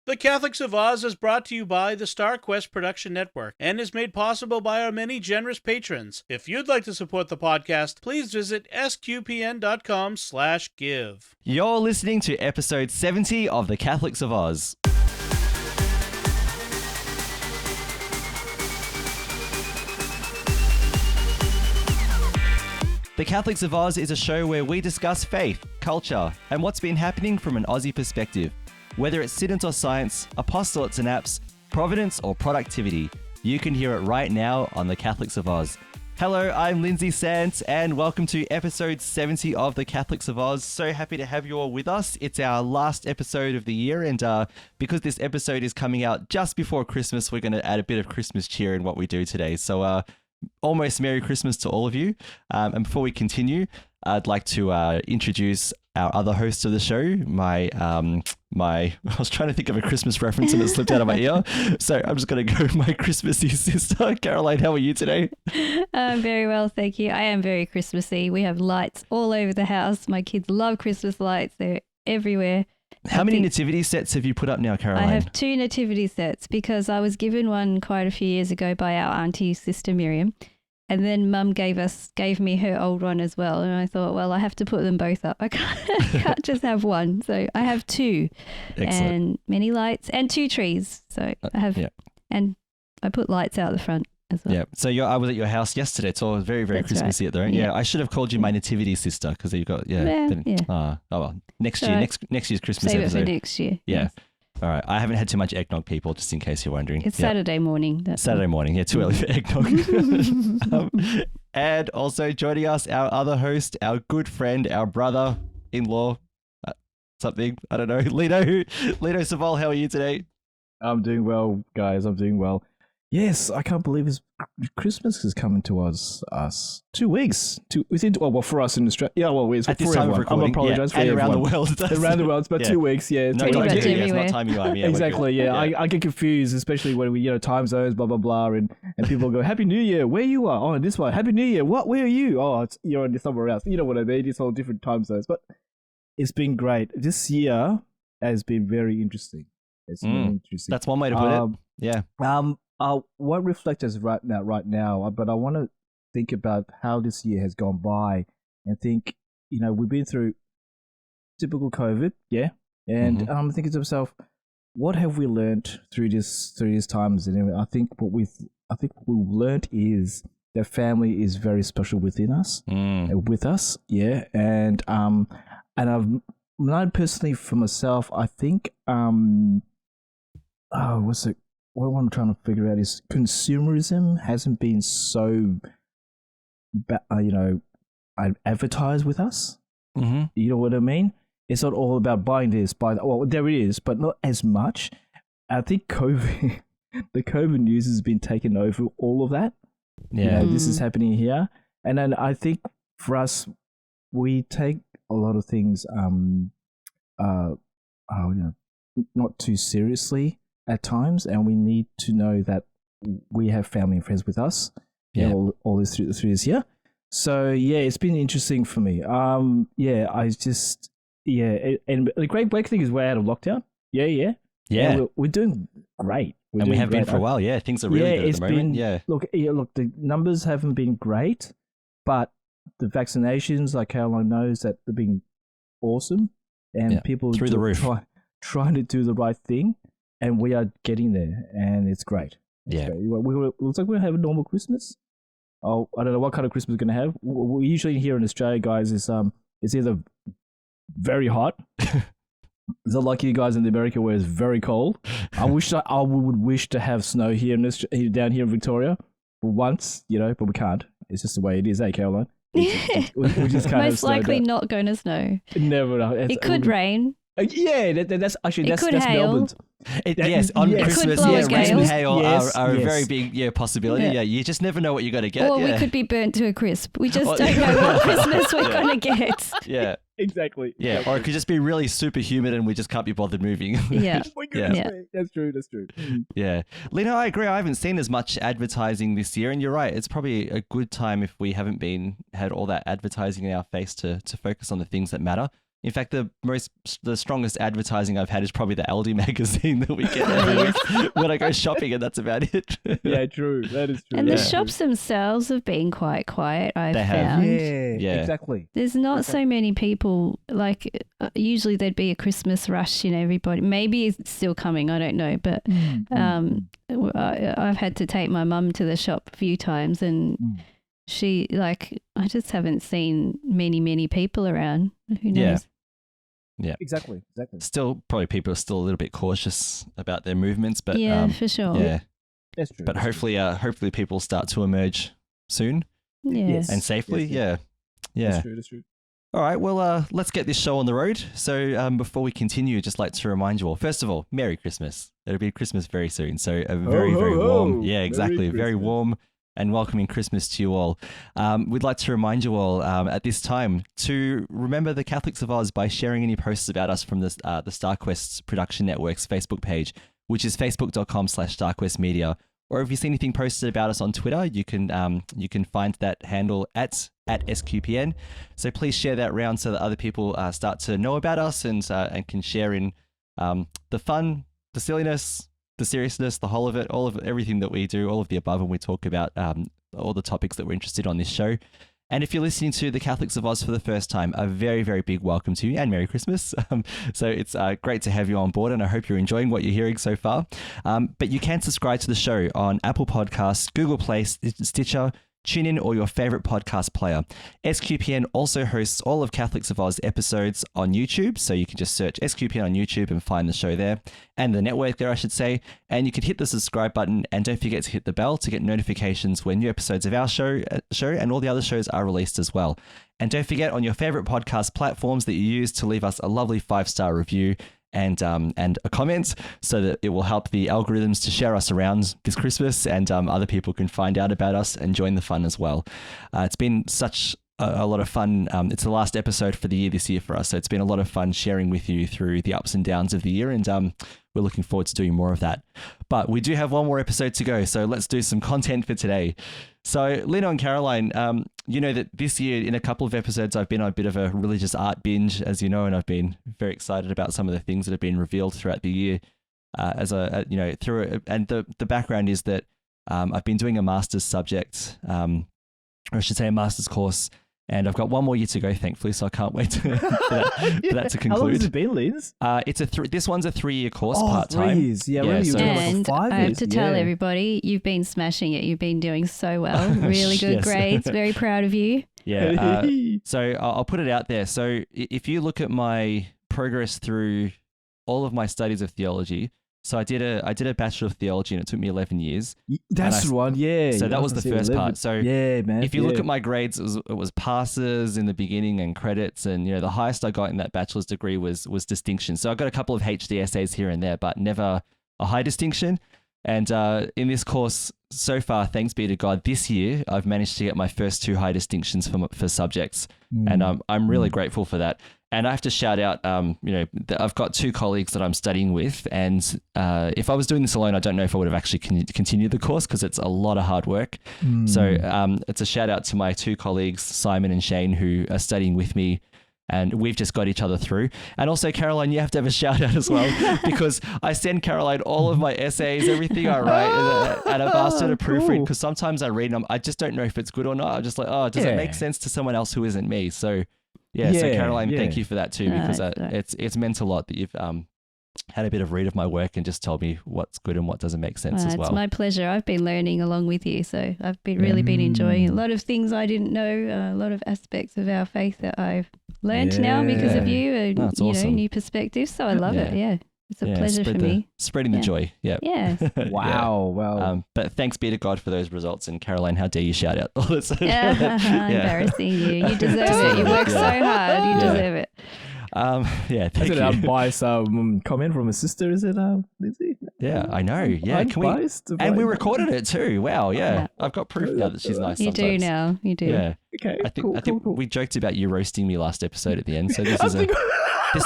The Catholics of Oz is brought to you by the Star Quest Production Network and is made possible by our many generous patrons. If you'd like to support the podcast, please visit sqpn.com/give. You're listening to episode 70 of The Catholics of Oz. The Catholics of Oz is a show where we discuss faith, culture, and what's been happening from an Aussie perspective. Whether it's students or science, apostolates and apps, providence or productivity, you can hear it right now on The Catholics of Oz. Hello, I'm Lindsay Sands, and welcome to episode 70 of The Catholics of Oz. So happy to have you all with us. It's our last episode of the year, and because this episode is coming out just before Christmas, we're going to add a bit of Christmas cheer in what we do today. So almost Merry Christmas to all of you. And before we continue, I'd like to introduce our other host of the show, my I was trying to think of a Christmas reference and it slipped out of my ear. So I'm just going to go my Christmassy sister. Caroline, how are you today? I'm very well, thank you. I am very Christmassy. We have lights all over the house. My kids love Christmas lights. They're everywhere. How many nativity sets have you put up now, Caroline? I have 2 nativity sets because I was given one quite a few years ago by our auntie, Sister Miriam. And then Mum gave me her old one as well. And I thought, well, I have to put them both up. I can't just have one. So I have 2. Excellent. And many lights and 2 trees. So I have, and I put lights out the front as well. Yeah. So I was at your house yesterday. It's all very, very Christmassy at the moment. Yeah. I should have called you my nativity sister because you've got, oh, well, next year, next year's Christmas save episode. It for next year. Yeah. Yes. All right. I haven't had too much eggnog, people, just in case you're wondering. It's Saturday morning. Saturday morning. Yeah, too early for eggnog. And also joining us, our other host, our good friend, our brother-in-law, something, I don't know, Lino Saval, how are you today? I'm doing well, guys. I'm doing well. Yes, I can't believe Christmas is coming to us 2 weeks. For us in Australia. Yeah, well, it's at this for time everyone. of recording, I'm apologizing for and everyone. around the world. Around the world, it's about 2 weeks. Yeah, no, pretty much it's not timey wimey. Yeah, exactly. Yeah, I get confused, especially when we time zones, blah blah blah, and people go Happy New Year. Where you are? Oh, this one. Happy New Year. What? Where are you? Oh, you're somewhere else. You know what I mean? It's all different time zones, but it's been great. This year has been very interesting. It's been interesting. That's one way to put it. Yeah. I won't reflect as right now, but I want to think about how this year has gone by and think, we've been through typical COVID, yeah, and I'm thinking to myself, what have we learned through these times? And I think what we've learned is that family is very special with us, yeah, and I've not personally for myself. I think what I'm trying to figure out is consumerism hasn't been so, advertised with us. Mm-hmm. You know what I mean? It's not all about buying this, there it is, but not as much. I think the COVID news has been taking over all of that. Yeah, this is happening here, and then I think for us, we take a lot of things, not too seriously at times, and we need to know that we have family and friends with us. Yeah, all this through this year. So yeah, it's been interesting for me. And the great thing is we're out of lockdown. Yeah. We're doing great. We have been for a while. Yeah, things are really good at the moment. Look, the numbers haven't been great, but the vaccinations, like Caroline knows, that they've been awesome, and people through the roof trying to do the right thing. And we are getting there, and it's great. It looks like we're going to have a normal Christmas. Oh, I don't know what kind of Christmas we're going to have. We usually here in Australia, guys, is it's either very hot. It's not like you guys in America where it's very cold. I would wish to have snow here down here in Victoria for once, but we can't. It's just the way it is, Caroline? We just can't. Most likely not going to snow. Never. It could rain. Yeah, that's Melbourne. Christmas, rain and hail are a very big possibility. Yeah, you just never know what you're going to get. Or we could be burnt to a crisp. We just don't know what Christmas we're going to get. Yeah. Exactly. Yeah, or it could just be really super humid and we just can't be bothered moving. Yeah. That's true. Yeah. Lino, I agree. I haven't seen as much advertising this year, and you're right. It's probably a good time if we haven't had all that advertising in our face to focus on the things that matter. In fact, the strongest advertising I've had is probably the Aldi magazine that we get every week when I go shopping, and that's about it. Yeah, true. That is true. And the shops themselves have been quite quiet, I've They have. found. Yeah, exactly. There's not so many people. Like usually there'd be a Christmas rush, everybody. Maybe it's still coming, I don't know. But I've had to take my mum to the shop a few times, and I just haven't seen many people around. Who knows? Yeah. Exactly. Still, probably people are still a little bit cautious about their movements, but yeah, for sure. Yeah, that's true. but hopefully people start to emerge soon Yes. and safely. Yes. Yeah. That's true. All right, well, let's get this show on the road. So before we continue, I'd just like to remind you all, first of all, Merry Christmas. It'll be Christmas very soon. So a very, very warm, exactly, very warm and welcoming Christmas to you all. We'd like to remind you all at this time to remember the Catholics of Oz by sharing any posts about us from the StarQuest Production Network's Facebook page, which is facebook.com/StarQuestMedia. Or if you see anything posted about us on Twitter, you can find that handle at SQPN. So please share that around so that other people start to know about us and can share in the fun, the silliness, the seriousness, the whole of it, all of everything that we do, all of the above, and we talk about all the topics that we're interested in on this show. And if you're listening to the Catholics of Oz for the first time, a very, very big welcome to you and Merry Christmas. So it's great to have you on board, and I hope you're enjoying what you're hearing so far. But you can subscribe to the show on Apple Podcasts, Google Play, Stitcher, TuneIn, or your favorite podcast player. SQPN also hosts all of Catholics of Oz episodes on YouTube, so you can just search SQPN on YouTube and find the show there, and the network there, I should say. And you can hit the subscribe button, and don't forget to hit the bell to get notifications when new episodes of our show and all the other shows are released as well. And don't forget on your favorite podcast platforms that you use to leave us a lovely 5-star review and a comment, so that it will help the algorithms to share us around this Christmas, and other people can find out about us and join the fun as well. It's been such a lot of fun. It's the last episode for the year this year for us, so it's been a lot of fun sharing with you through the ups and downs of the year, and we're looking forward to doing more of that. But we do have one more episode to go, so let's do some content for today. So Lino and Caroline, you know that this year in a couple of episodes I've been on a bit of a religious art binge, as you know, and I've been very excited about some of the things that have been revealed throughout the year. And the background is that I've been doing a master's subject, or I should say a master's course, and I've got one more year to go, thankfully, so I can't wait for that to conclude. How long has it been, Liz? This one's a 3-year course, part-time. 3 years. Yeah, really, so and 5 I have years. to tell everybody, you've been smashing it. You've been doing so well. Really good Yes. grades. Very proud of you. Yeah. So I'll put it out there. So if you look at my progress through all of my studies of theology, so I did a Bachelor of Theology, and it took me 11 years. That's the one, yeah. So that was the first part. So yeah, man. if you look at my grades, it was passes in the beginning and credits, and the highest I got in that bachelor's degree was distinction. So I got a couple of HD essays here and there, but never a high distinction. And in this course so far, thanks be to God, this year I've managed to get my first 2 high distinctions for subjects, and I'm really grateful for that. And I have to shout out, I've got 2 colleagues that I'm studying with, and if I was doing this alone, I don't know if I would have actually continued the course, because it's a lot of hard work. So it's a shout out to my 2 colleagues, Simon and Shane, who are studying with me, and we've just got each other through. And also, Caroline, you have to have a shout out as well, because I send Caroline all of my essays, everything I write, and I've asked her to proofread, because sometimes I read them, I just don't know if it's good or not. I'm just like, does it make sense to someone else who isn't me? So so Caroline, thank you for that too, because it's meant a lot that you've had a bit of read of my work and just told me what's good and what doesn't make sense as well. It's my pleasure. I've been learning along with you, so I've really been enjoying a lot of things I didn't know, a lot of aspects of our faith that I've learned now because of you, and awesome. New perspectives. So I love it. Yeah. It's a pleasure for me. Spreading the joy. Yeah. Yes. Wow. But thanks be to God for those results. And Caroline, how dare you shout out all this? Embarrassing you. You deserve it. You work so hard. You deserve it. Thank you. Unbiased comment from a sister, is it, Lindsay? Yeah, I know. Yeah, and we recorded it too. Wow. Yeah, I've got proof now that she's nice. You do now. You do. Yeah. Okay. I think we joked about you roasting me last episode at the end. So this is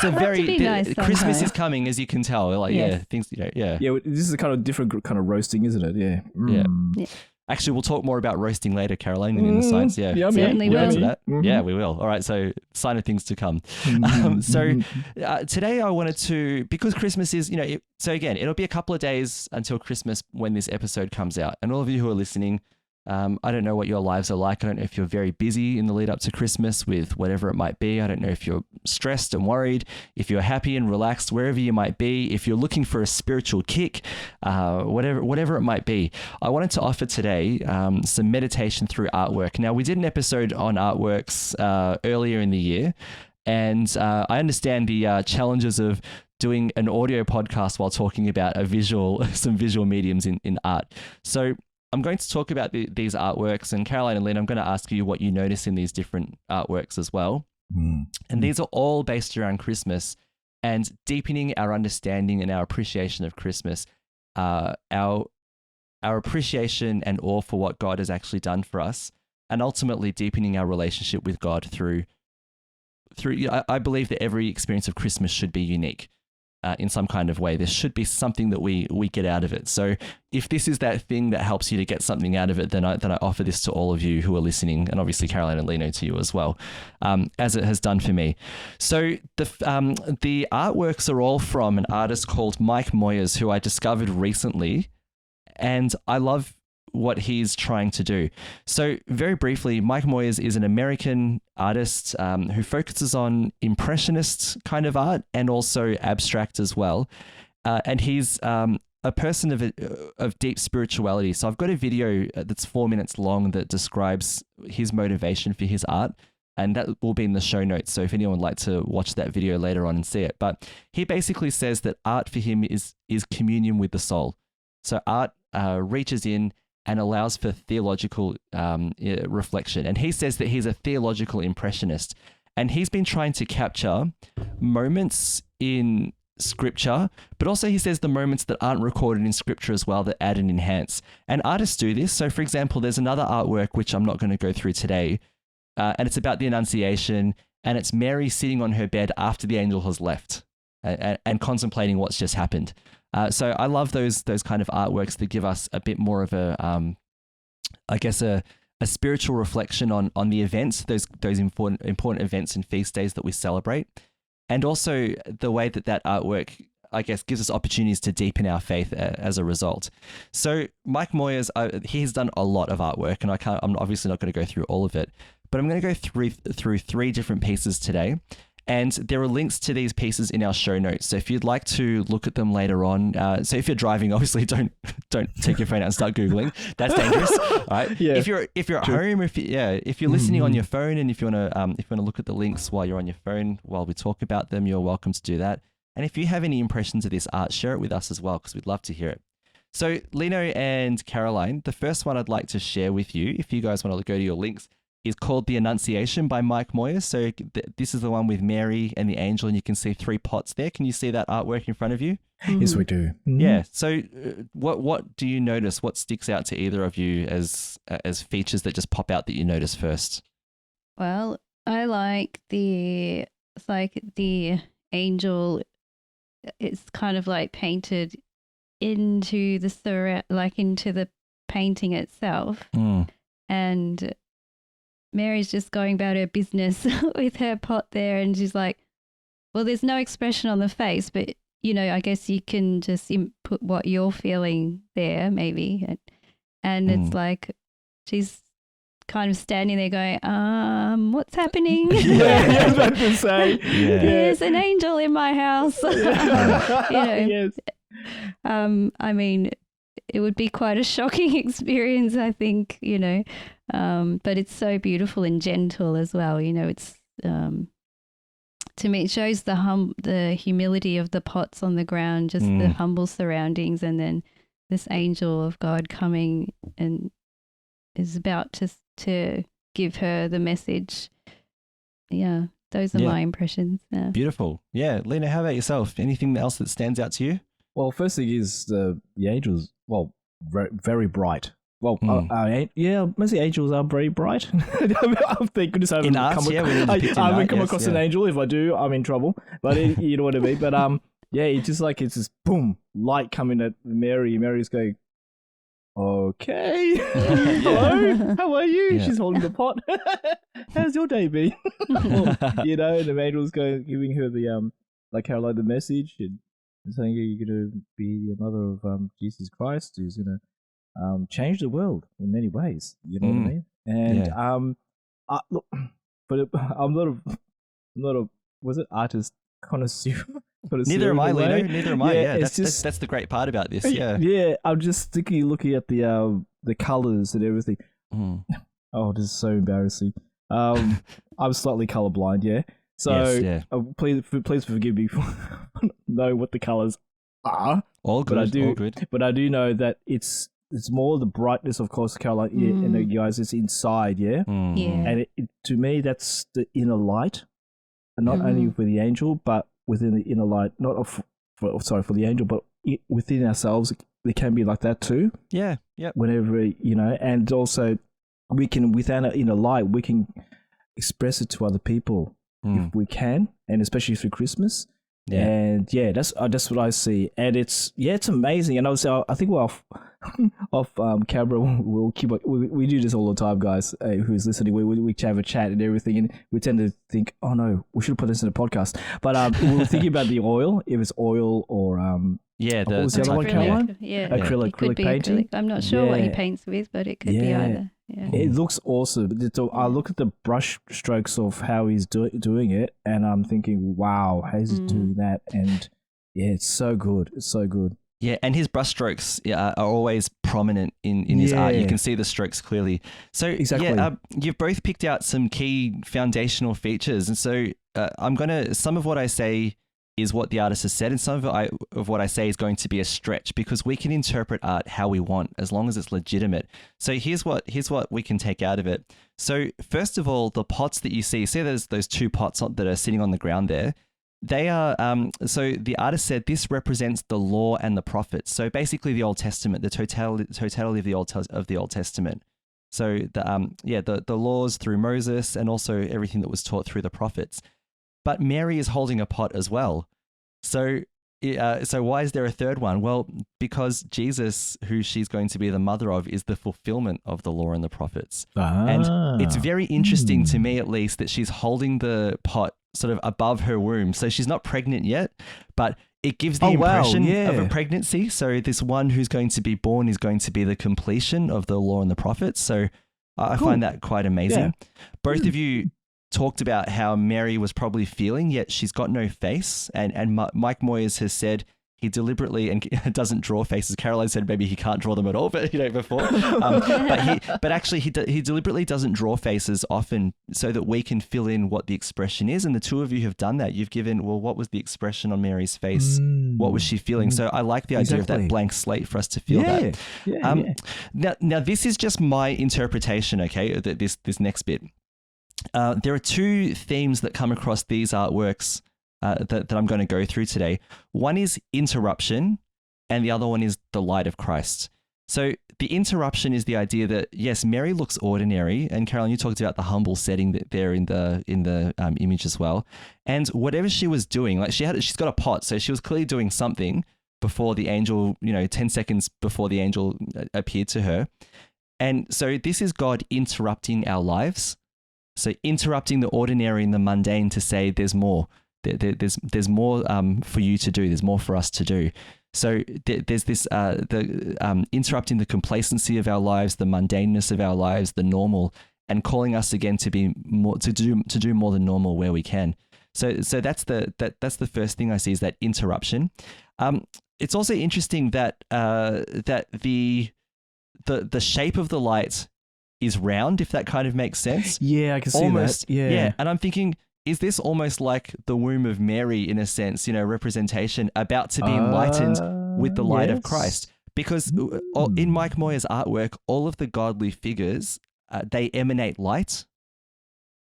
a very nice Christmas is coming, as you can tell. Like things. Yeah, this is a kind of different kind of roasting, isn't it? Yeah. Yeah. Actually, we'll talk more about roasting later, Caroline, in the science. Yeah, Certainly we'll will. get to that. Mhm. Yeah, we will. All right, so sign of things to come. Today I wanted to, because Christmas is, so again, it'll be a couple of days until Christmas when this episode comes out. And all of you who are listening, I don't know what your lives are like. I don't know if you're very busy in the lead up to Christmas with whatever it might be. I don't know if you're stressed and worried, if you're happy and relaxed, wherever you might be, if you're looking for a spiritual kick, whatever it might be. I wanted to offer today some meditation through artwork. Now, we did an episode on artworks earlier in the year, and I understand the challenges of doing an audio podcast while talking about some visual mediums in art. So I'm going to talk about these artworks, and Caroline and Lynn, I'm going to ask you what you notice in these different artworks as well. And these are all based around Christmas and deepening our understanding and our appreciation of Christmas, our appreciation and awe for what God has actually done for us, and ultimately deepening our relationship with God through. I believe that every experience of Christmas should be unique. In some kind of way. There should be something that we get out of it. So if this is that thing that helps you to get something out of it, then I offer this to all of you who are listening, and obviously Caroline and Lino to you as well, as it has done for me. So the artworks are all from an artist called Mike Moyers, who I discovered recently, and I love what he's trying to do. So very briefly, Mike Moyers is an American artist who focuses on impressionist kind of art and also abstract as well. And he's a person of deep spirituality. So I've got a video that's 4 minutes long that describes his motivation for his art, and that will be in the show notes. So if anyone would like to watch that video later on and see it. But he basically says that art for him is communion with the soul. So art reaches in and allows for theological reflection. And he says that he's a theological impressionist. And he's been trying to capture moments in scripture, but also he says the moments that aren't recorded in scripture as well that add and enhance. And artists do this. So for example, there's another artwork, which I'm not going to go through today, and it's about the Annunciation, and it's Mary sitting on her bed after the angel has left and contemplating what's just happened. So I love those kind of artworks that give us a bit more of a spiritual reflection on the events, those important events and feast days that we celebrate, and also the way that artwork, I guess, gives us opportunities to deepen our faith as a result. So Mike Moyers, he's done a lot of artwork, and I'm obviously not going to go through all of it, but I'm going to go through 3 different pieces today. And there are links to these pieces in our show notes. So if you'd like to look at them later on, so if you're driving, obviously don't take your phone out and start Googling. That's dangerous. All right. Yeah. If you're at home, if you're listening on your phone, and if you want to look at the links while you're on your phone while we talk about them, you're welcome to do that. And if you have any impressions of this art, share it with us as well, because we'd love to hear it. So Lino and Caroline, the first one I'd like to share with you, if you guys want to go to your links, is called The Annunciation by Mike Moyers. So this is the one with Mary and the angel, and you can see 3 pots there. Can you see that artwork in front of you? Yes, we do. Yeah. So what do you notice? What sticks out to either of you as features that just pop out that you notice first? Well, I like the angel. It's kind of like painted into into the painting itself, and Mary's just going about her business with her pot there, and she's like, well, there's no expression on the face, but, I guess you can just input what you're feeling there, maybe. And it's like she's kind of standing there going, what's happening? I was about to say. There's an angel in my house. Yes. I mean, it would be quite a shocking experience, I think, but it's so beautiful and gentle as well. It's to me, it shows the humility of the pots on the ground, just the humble surroundings, and then this angel of God coming and is about to give her the message. Yeah, those are my impressions. Yeah. Beautiful. Yeah, Lino, how about yourself? Anything else that stands out to you? Well, first thing is the angels. Well, very, very bright. Well, most angels are very bright. Thank goodness I haven't come across an angel. If I do, I'm in trouble. But you know what I mean. But it's just like it's just boom, light coming at Mary. Mary's going, okay. Hello, how are you? Yeah. She's holding the pot. How's your day been? Well, you know, and the angel's giving her the like Caroline the message and saying you're gonna be the mother of Jesus Christ, who's gonna change the world in many ways. You know what I mean? And look, but I'm not a was it artist connoisseur? Neither am I, Lino. Neither am I. Yeah, that's the great part about this. Yeah. Yeah, I'm just looking at the colors and everything. Oh, this is so embarrassing. I'm slightly colorblind. Yeah. So Yes, yeah. please forgive me for know what the colors are. All good. All good. But I do know that it's more the brightness, of course, Caroline, and you guys, it's inside, yeah? Yeah. And to me, that's the inner light, and not only for the angel, but within the inner light, for the angel, but within ourselves, it can be like that too. Yeah, yeah. Whenever, you know, and also we can, within our inner light, we can express it to other people if we can, and especially through Christmas. Yeah. And yeah, that's what I see, and it's amazing. And also, I think we're off camera. We'll keep we do this all the time, guys. Who's listening? We have a chat and everything, and we tend to think, oh no, we should put this in a podcast. But we were thinking about the oil, if it's oil or yeah, what was the other one, Caroline? Yeah, acrylic painting. Acrylic. I'm not sure what he paints with, but it could be either. Yeah. It looks awesome. I look at the brush strokes of how he's doing it, and I'm thinking, wow, how's he doing that? And yeah, it's so good. It's so good. Yeah, and his brushstrokes are always prominent in his art. You can see the strokes clearly. So exactly. You've both picked out some key foundational features, and so some of what I say is what the artist has said, and some of what I say is going to be a stretch, because we can interpret art how we want as long as it's legitimate. So here's what we can take out of it. So first of all, the pots that you see there's those two pots that are sitting on the ground there. They are so the artist said this represents the law and the prophets. So basically the Old Testament, the totality of the Old Testament. So the laws through Moses, and also everything that was taught through the prophets. But Mary is holding a pot as well. So why is there a third one? Well, because Jesus, who she's going to be the mother of, is the fulfillment of the law and the prophets. And it's very interesting to me, at least, that she's holding the pot sort of above her womb. So she's not pregnant yet, but it gives the impression of a pregnancy. So this one who's going to be born is going to be the completion of the law and the prophets. So I find that quite amazing. Yeah. Both of you talked about how Mary was probably feeling, yet she's got no face. And Mike Moyers has said he deliberately and doesn't draw faces. Caroline said maybe he can't draw them at all, but before. But actually he deliberately doesn't draw faces often so that we can fill in what the expression is. And the two of you have done that. You've given, well, what was the expression on Mary's face? What was she feeling? So I like the idea of that blank slate for us to feel that. Now this is just my interpretation, okay, this next bit. There are two themes that come across these artworks that I'm going to go through today. One is interruption, and the other one is the light of Christ. So the interruption is the idea that, yes, Mary looks ordinary, and Caroline, you talked about the humble setting there in the image as well. And whatever she was doing, like she's got a pot, so she was clearly doing something before the angel, 10 seconds before the angel appeared to her. And so this is God interrupting our lives. So interrupting the ordinary and the mundane to say there's more. There's more for you to do. There's more for us to do. So there's this interrupting the complacency of our lives, the mundaneness of our lives, the normal, and calling us again to be more to do more than normal where we can. So that's the first thing I see, is that interruption. It's also interesting that the shape of the light is round, if that kind of makes sense. Yeah, I can see that. Yeah. And I'm thinking, is this almost like the womb of Mary in a sense, representation about to be enlightened with the light of Christ? Because in Mike Moyers' artwork, all of the godly figures, they emanate light.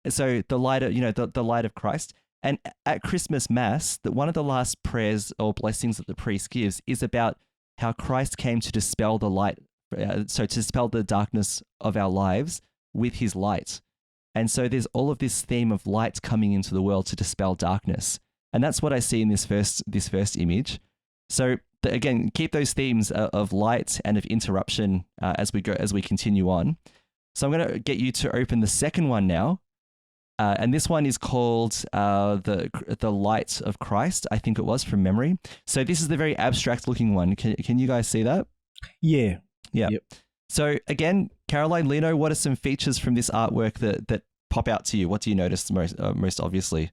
So the light of, the light of Christ. And at Christmas Mass, that one of the last prayers or blessings that the priest gives is about how Christ came to dispel the light. So to dispel the darkness of our lives with his light. And so there's all of this theme of light coming into the world to dispel darkness. And that's what I see in this first image. So again, keep those themes of light and of interruption as we continue on. So I'm going to get you to open the second one now. And this one is called the Light of Christ, I think it was, from memory. So this is the very abstract looking one. Can you guys see that? Yeah. Yeah. Yep. So again, Caroline, Lino, what are some features from this artwork that pop out to you? What do you notice most obviously?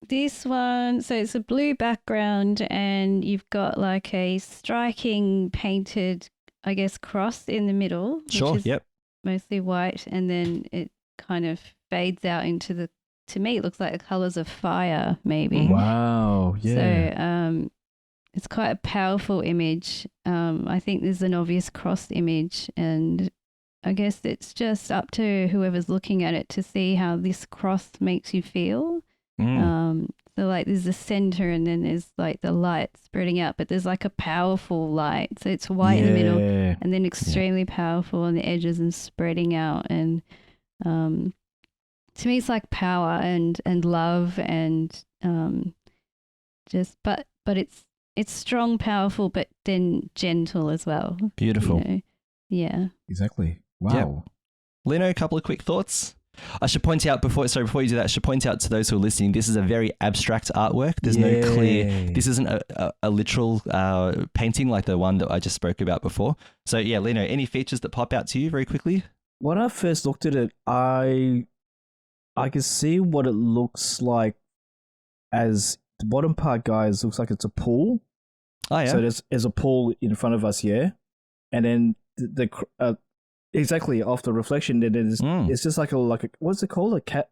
This one, so it's a blue background and you've got like a striking painted, I guess, cross in the middle. Sure, which is yep. mostly white, and then it kind of fades out into to me, it looks like the colours of fire, maybe. Wow, yeah. So it's quite a powerful image. I think there's an obvious cross image, and I guess it's just up to whoever's looking at it to see how this cross makes you feel. So like there's the center and then there's like the light spreading out, but there's like a powerful light. So it's white in the middle and then extremely powerful on the edges and spreading out. And to me, it's like power and love and but it's strong, powerful, but then gentle as well. Beautiful. You know? Yeah. Exactly. Wow. Yeah. Lino, a couple of quick thoughts. I should point out before you do that, I should point out to those who are listening, this is a very abstract artwork. There's no clear, this isn't a literal painting like the one that I just spoke about before. So yeah, Lino, any features that pop out to you very quickly? When I first looked at it, I can see what it looks like as the bottom part, guys, looks like it's a pool. Oh yeah. So there's a pool in front of us, yeah? And then exactly after reflection, it's just like a what's it called? A cat?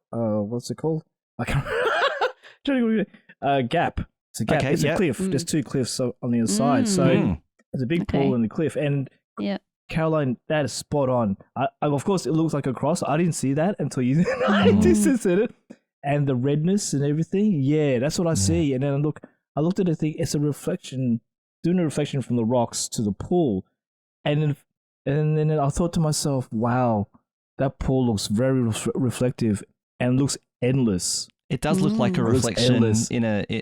What's it called? I can't. A gap. It's a gap. Okay, it's a cliff. There's two cliffs on the other side, so there's a big pool and a cliff. And Caroline, that is spot on. I, of course, it looks like a cross. I didn't see that until you just said it. And the redness and everything. Yeah, that's what I see. And then I looked at the thing. It's a reflection, doing a reflection from the rocks to the pool. And then I thought to myself, wow, that pool looks very reflective and looks endless. It does look like a reflection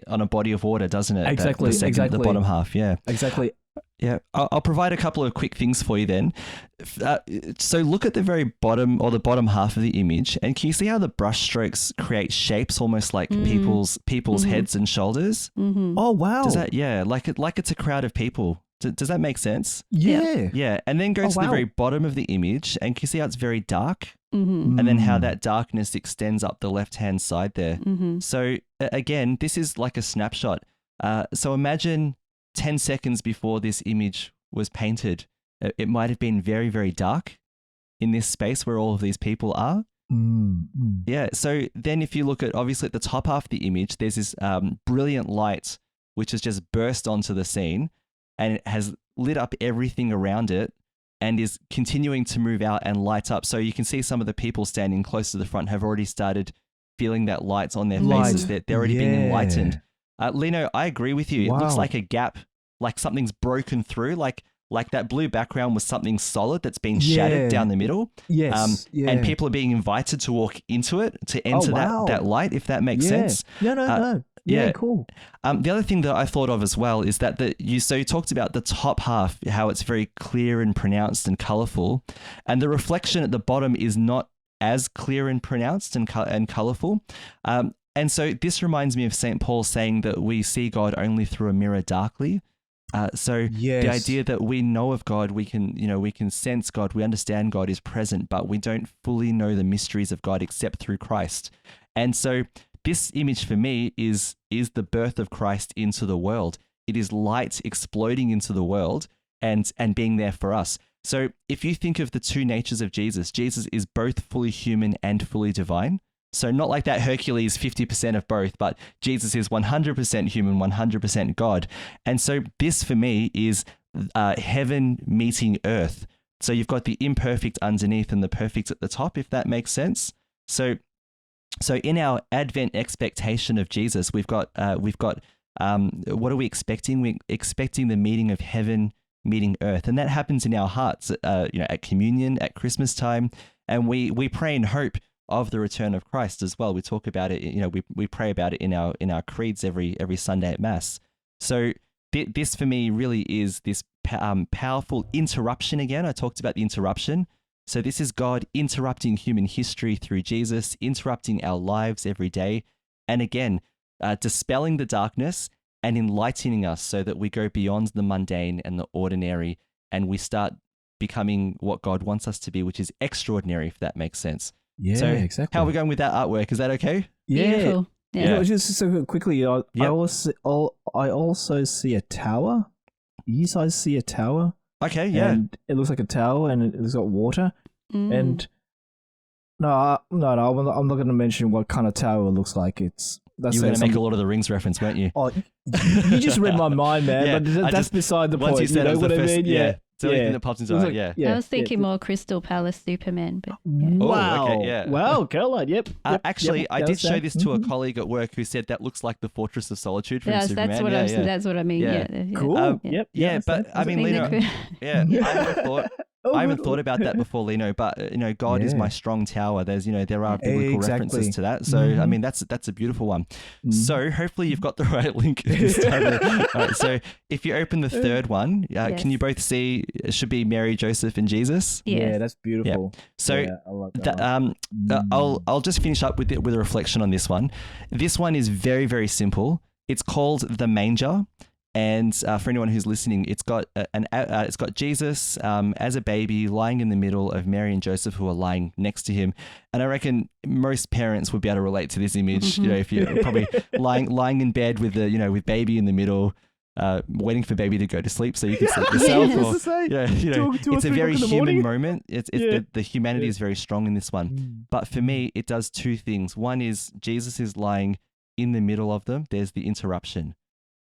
on a body of water, doesn't it? Exactly, exactly. The bottom half, yeah. Exactly. Yeah, I'll provide a couple of quick things for you then. So look at the very bottom or the bottom half of the image, and can you see how the brush strokes create shapes almost like people's heads and shoulders? Oh wow! Does that like it's a crowd of people? Does that make sense? Yeah. Yeah, and then go to the very bottom of the image, and can you see how it's very dark? And then how that darkness extends up the left-hand side there. So again, this is like a snapshot. So imagine 10 seconds before this image was painted, it might have been very, very dark in this space where all of these people are. Yeah, so then if you look at, obviously at the top half of the image, there's this brilliant light which has just burst onto the scene, and it has lit up everything around it and is continuing to move out and light up. So you can see some of the people standing close to the front have already started feeling that light on their faces. They're already being enlightened. Lino, I agree with you. It looks like a gap, like something's broken through, like that blue background was something solid that's been shattered down the middle. Yes. And people are being invited to walk into it, to enter that light, if that makes sense. No. Yeah, cool. The other thing that I thought of as well is that you talked about the top half, how it's very clear and pronounced and colorful, and the reflection at the bottom is not as clear and pronounced and colorful. And so this reminds me of St. Paul saying that we see God only through a mirror darkly. The idea that we know of God, we can sense God, we understand God is present, but we don't fully know the mysteries of God except through Christ. And so this image for me is the birth of Christ into the world. It is light exploding into the world and being there for us. So if you think of the two natures of Jesus, Jesus is both fully human and fully divine. So not like that Hercules 50% of both, but Jesus is 100% human, 100% God. And so this for me is heaven meeting earth. So you've got the imperfect underneath and the perfect at the top, if that makes sense. So in our Advent expectation of Jesus, we've got what are we expecting? We're expecting the meeting of heaven meeting earth, and that happens in our hearts. At communion, at Christmas time, and we pray in hope of the return of Christ as well. We talk about it. We pray about it in our creeds every Sunday at Mass. So this for me really is this powerful interruption again. I talked about the interruption. So this is God interrupting human history through Jesus, interrupting our lives every day. And again, dispelling the darkness and enlightening us so that we go beyond the mundane and the ordinary, and we start becoming what God wants us to be, which is extraordinary, if that makes sense. Yeah, so exactly. How are we going with that artwork? Is that okay? Yeah. Beautiful. Yeah. You know, just so quickly, I also see a tower. You guys see a tower? Okay, yeah. And it looks like a tower, and it's got water. Mm. And no, I'm not going to mention what kind of tower it looks like. You were going to make a Lord of the Rings reference, weren't you? Oh, you just read my mind, man. Yeah, but that's beside the point. Once you said know it was what the I first, mean? yeah. It's the only thing that pops into my head, yeah. I was thinking more Crystal Palace Superman, but yeah. Wow. Oh, okay, yeah. Wow, Caroline, yep. Actually, I did show this to a Mhm. colleague at work who said that looks like the Fortress of Solitude from Yes, Superman. that's what yeah. what I mean. Yeah. Yeah. Cool. Yeah. Yep. Yeah, but I mean, Lino, yeah, I haven't thought about that before, Lino, but God is my strong tower. There's, there are biblical references to that. So, I mean, that's a beautiful one. So hopefully you've got the right link this time. All right, so if you open the third one, can you both see, it should be Mary, Joseph, and Jesus? Yes. Yeah, that's beautiful. Yeah. So I like that. I'll just finish up with a reflection on this one. This one is very, very simple. It's called the Manger. And for anyone who's listening, it's got Jesus as a baby lying in the middle of Mary and Joseph, who are lying next to him. And I reckon most parents would be able to relate to this image. Mm-hmm. If you're probably lying in bed with with baby in the middle, waiting for baby to go to sleep so you can sleep yourself. It's a very human moment. The humanity is very strong in this one. But for me, it does two things. One is Jesus is lying in the middle of them. There's the interruption.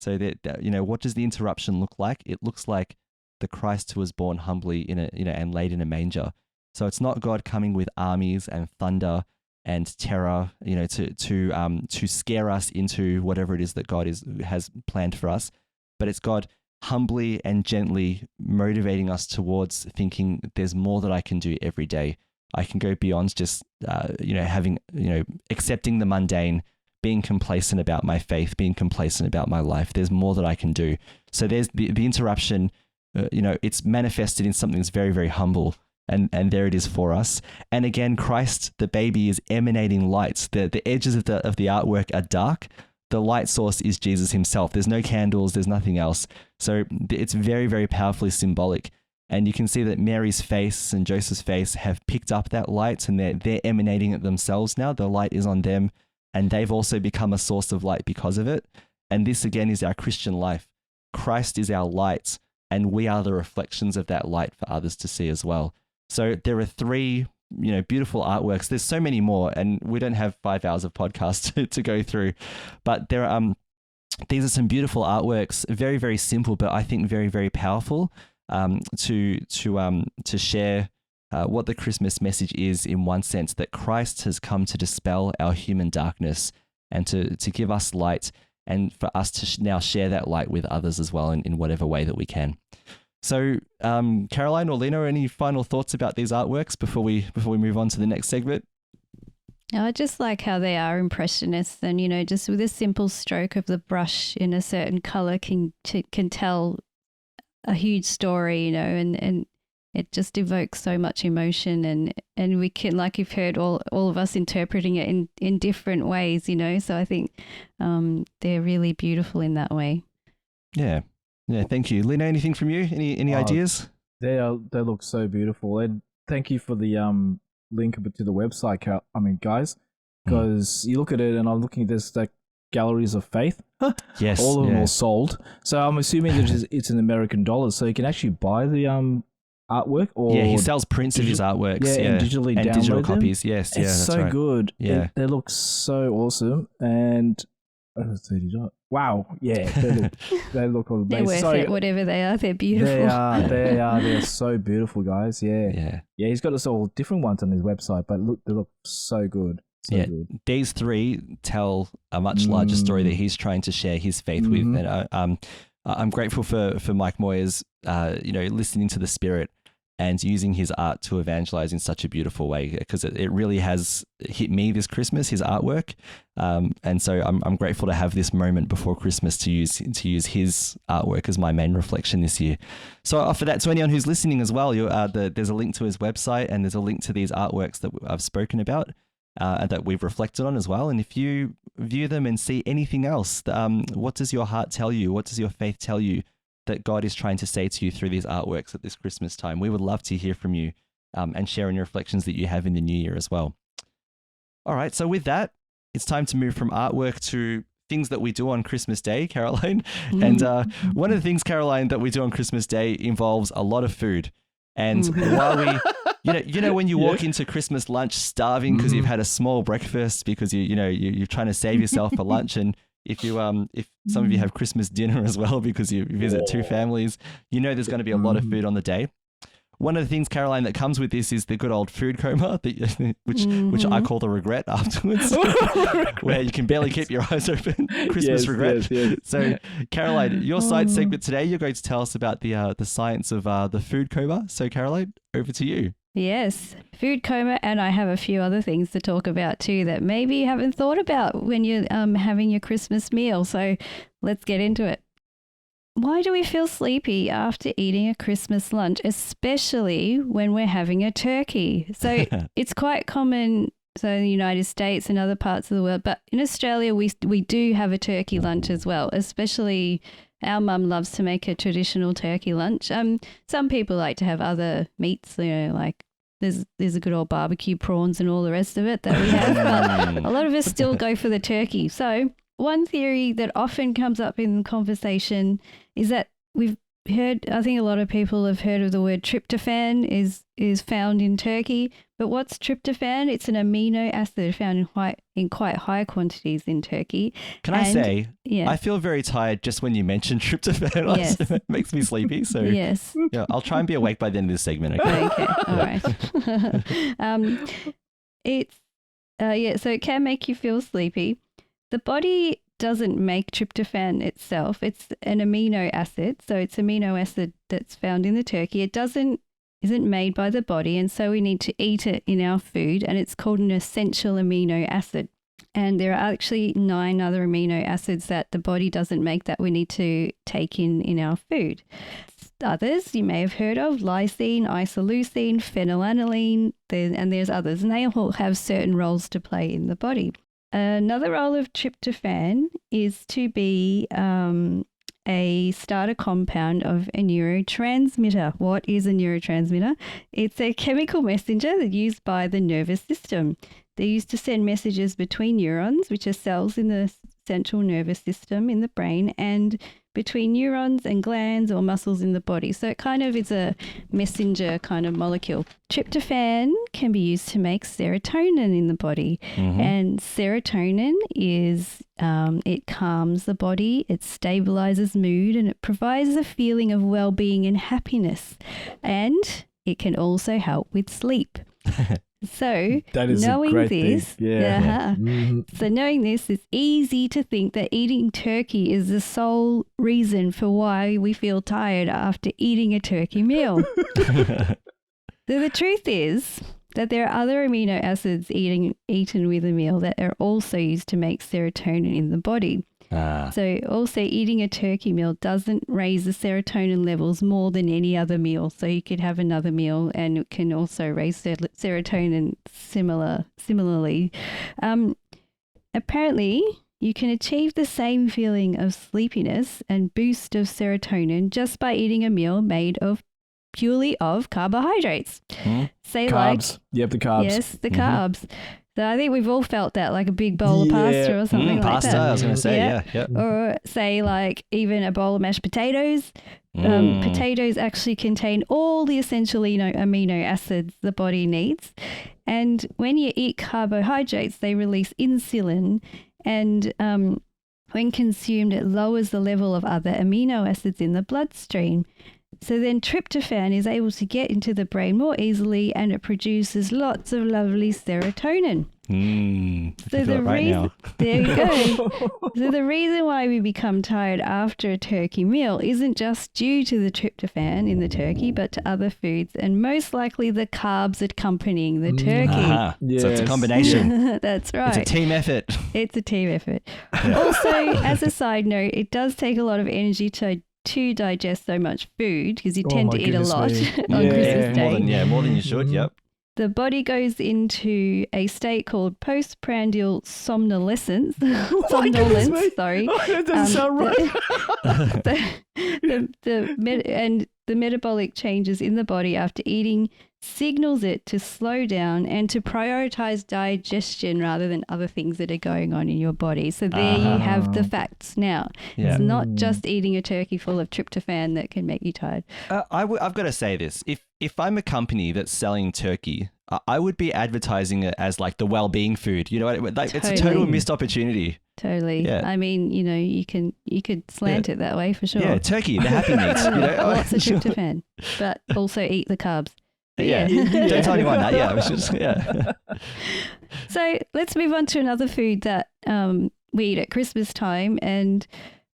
So that what does the interruption look like? It looks like the Christ who was born humbly in a and laid in a manger. So it's not God coming with armies and thunder and terror, to scare us into whatever it is that God has planned for us, but it's God humbly and gently motivating us towards thinking there's more that I can do every day. I can go beyond just having accepting the mundane, being complacent about my faith, being complacent about my life. There's more that I can do. So there's the interruption, it's manifested in something that's very, very humble. And there it is for us. And again, Christ, the baby, is emanating lights. The edges of the artwork are dark. The light source is Jesus himself. There's no candles, there's nothing else. So it's very, very powerfully symbolic. And you can see that Mary's face and Joseph's face have picked up that light, and they're emanating it themselves now. The light is on them. And they've also become a source of light because of it. And this, again, is our Christian life. Christ is our light, and we are the reflections of that light for others to see as well. So there are three, beautiful artworks. There's so many more, and we don't have 5 hours of podcast to go through. But there are these are some beautiful artworks, very, very simple, but I think very, very powerful to share what the Christmas message is, in one sense, that Christ has come to dispel our human darkness and to give us light, and for us to now share that light with others as well in whatever way that we can. So, Caroline or Lino, any final thoughts about these artworks before we move on to the next segment? I just like how they are impressionists, and just with a simple stroke of the brush in a certain color can tell a huge story, and it just evokes so much emotion, and we can, like you've heard, all of us interpreting it in different ways, So I think they're really beautiful in that way. Yeah. Thank you, Lino. Anything from you? Any ideas? They look so beautiful, and thank you for the link to the website. Guys, because you look at it, and I'm looking at this like galleries of faith. Yes, all of them are sold. So I'm assuming that it's in American dollars, so you can actually buy the artwork, or he sells prints of his artworks, and digitally and download digital them. copies. Yes, it's that's so right. good. Yeah, they look so awesome, and $30. Wow, yeah, they look all they're worth it, whatever they are. They're beautiful. They are. They're so beautiful, guys. Yeah. He's got us all different ones on his website, but they look so good. Good. These three tell a much larger story that he's trying to share his faith with, and I'm grateful for Mike Moyers, listening to the Spirit and using his art to evangelize in such a beautiful way, because it really has hit me this Christmas, his artwork. And so I'm grateful to have this moment before Christmas to use his artwork as my main reflection this year. So I offer that to anyone who's listening as well. There's a link to his website, and there's a link to these artworks that I've spoken about and that we've reflected on as well. And if you view them and see anything else, what does your heart tell you? What does your faith tell you that God is trying to say to you through these artworks at this Christmas time? We would love to hear from you and share any reflections that you have in the new year as well. All right, so with that, it's time to move from artwork to things that we do on Christmas Day, Caroline. And one of the things, Caroline, that we do on Christmas Day involves a lot of food. And while we, you know, when you walk into Christmas lunch starving because you've had a small breakfast because you're trying to save yourself for lunch, and if some of you have Christmas dinner as well because you visit two families, there's going to be a lot of food on the day. One of the things, Caroline, that comes with this is the good old food coma, which I call the regret afterwards, where you can barely keep your eyes open. Christmas regret. Yes. So, Caroline, your science segment today, you're going to tell us about the science of the food coma. So, Caroline, over to you. Yes, food coma, and I have a few other things to talk about too that maybe you haven't thought about when you're having your Christmas meal. So let's get into it. Why do we feel sleepy after eating a Christmas lunch, especially when we're having a turkey? So it's quite common, so in the United States and other parts of the world, but in Australia we do have a turkey lunch as well, especially our mum loves to make a traditional turkey lunch. Some people like to have other meats, like there's a good old barbecue prawns and all the rest of it that we have, but a lot of us still go for the turkey. So one theory that often comes up in conversation is that we've heard, I think a lot of people have heard of the word tryptophan is found in turkey. But what's tryptophan? It's an amino acid found in quite high quantities in turkey. Can I say, I feel very tired just when you mention tryptophan. Yes. It makes me sleepy. So yes. Yeah, I'll try and be awake by the end of this segment. Okay. Okay. All right. So it can make you feel sleepy. The body doesn't make tryptophan itself. It's an amino acid. So it's amino acid that's found in the turkey. It isn't made by the body, and so we need to eat it in our food, and it's called an essential amino acid. And there are actually 9 other amino acids that the body doesn't make that we need to take in our food. Others you may have heard of: lysine, isoleucine, phenylalanine, and there's others, and they all have certain roles to play in the body. Another role of tryptophan is to be a starter compound of a neurotransmitter. What is a neurotransmitter? It's a chemical messenger that's used by the nervous system. They're used to send messages between neurons, which are cells in the central nervous system in the brain, and between neurons and glands or muscles in the body. So it kind of is a messenger kind of molecule. Tryptophan can be used to make serotonin in the body. And serotonin is, it calms the body, it stabilizes mood, and it provides a feeling of well-being and happiness. And it can also help with sleep. So that is knowing a great this, thing. So knowing this, it's easy to think that eating turkey is the sole reason for why we feel tired after eating a turkey meal. So the truth is that there are other amino acids eaten with a meal that are also used to make serotonin in the body. So also eating a turkey meal doesn't raise the serotonin levels more than any other meal. So you could have another meal and it can also raise serotonin similarly. Apparently, you can achieve the same feeling of sleepiness and boost of serotonin just by eating a meal made purely of carbohydrates. Say Carbs. Yep, the carbs. Yes, the carbs. So I think we've all felt that, like a big bowl of pasta or something like pasta, that. I was going to say, yeah. Or say like even a bowl of mashed potatoes. Potatoes actually contain all the essential amino acids the body needs. And when you eat carbohydrates, they release insulin. And when consumed, it lowers the level of other amino acids in the bloodstream. So then tryptophan is able to get into the brain more easily, and it produces lots of lovely serotonin. So the right reason, now. there you go. So the reason why we become tired after a turkey meal isn't just due to the tryptophan in the turkey, but to other foods and most likely the carbs accompanying the turkey. So it's a Yes. combination. That's right. It's a team effort. It's a team effort. Also, as a side note, it does take a lot of energy to digest so much food because you Oh tend my to eat a goodness lot me. on Yeah. Christmas Day. More than you should. Mhm. Yep. The body goes into a state called postprandial somnolence. Somnolence, sorry. That doesn't sound right. The metabolic changes in the body after eating signals it to slow down and to prioritize digestion rather than other things that are going on in your body. So there you have the facts now. Yeah. It's not just eating a turkey full of tryptophan that can make you tired. I've got to say this. If I'm a company that's selling turkey, I would be advertising it as like the well-being food. You know, like it's a total Totally. missed opportunity. Totally. Yeah. I mean, you could slant it that way for sure. Yeah, turkey, the happy meats. You know? Lots of tryptophan, but also eat the carbs. But Yeah. Don't tell anyone that. Yeah. Yeah. So let's move on to another food that we eat at Christmas time and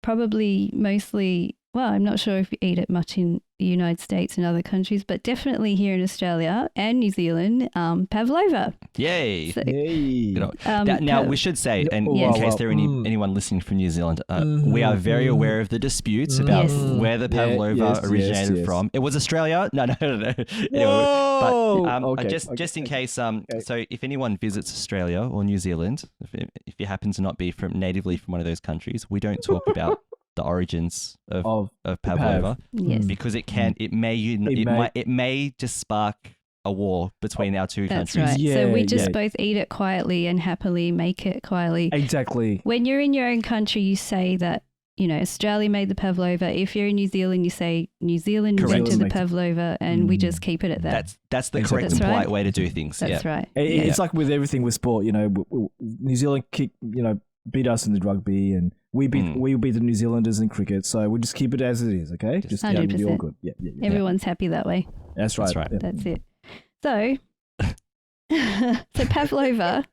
probably mostly, well, I'm not sure if you eat it much in the United States and other countries, but definitely here in Australia and New Zealand, Pavlova. Yay. So, You know, now we should say, and Yes. in case there are anyone listening from New Zealand, we are very aware of the disputes about Yes. where the Pavlova originated from. It was Australia. No. Anyway, but Okay, just in case, so if anyone visits Australia or New Zealand, if you happen to not be natively from one of those countries, we don't talk about the origins of Pavlova yes. because it may just spark a war between our two That's countries. right. Yeah, So we just yeah. both eat it quietly and happily make it quietly. Exactly. When you're in your own country, you say that, Australia made the Pavlova. If you're in New Zealand, you say New Zealand Correct. invented the New Zealand Pavlova, and we just keep it at that. That's the correct That's and polite right. way to do things. That's yeah. right. It's like with everything with sport, New Zealand beat us in the rugby, and we beat the New Zealanders in cricket. So we just keep it as it is, okay? Just be all 100%. good. Yeah. Everyone's happy that way. That's right. That's right. Yeah. That's it. So, so Pavlova,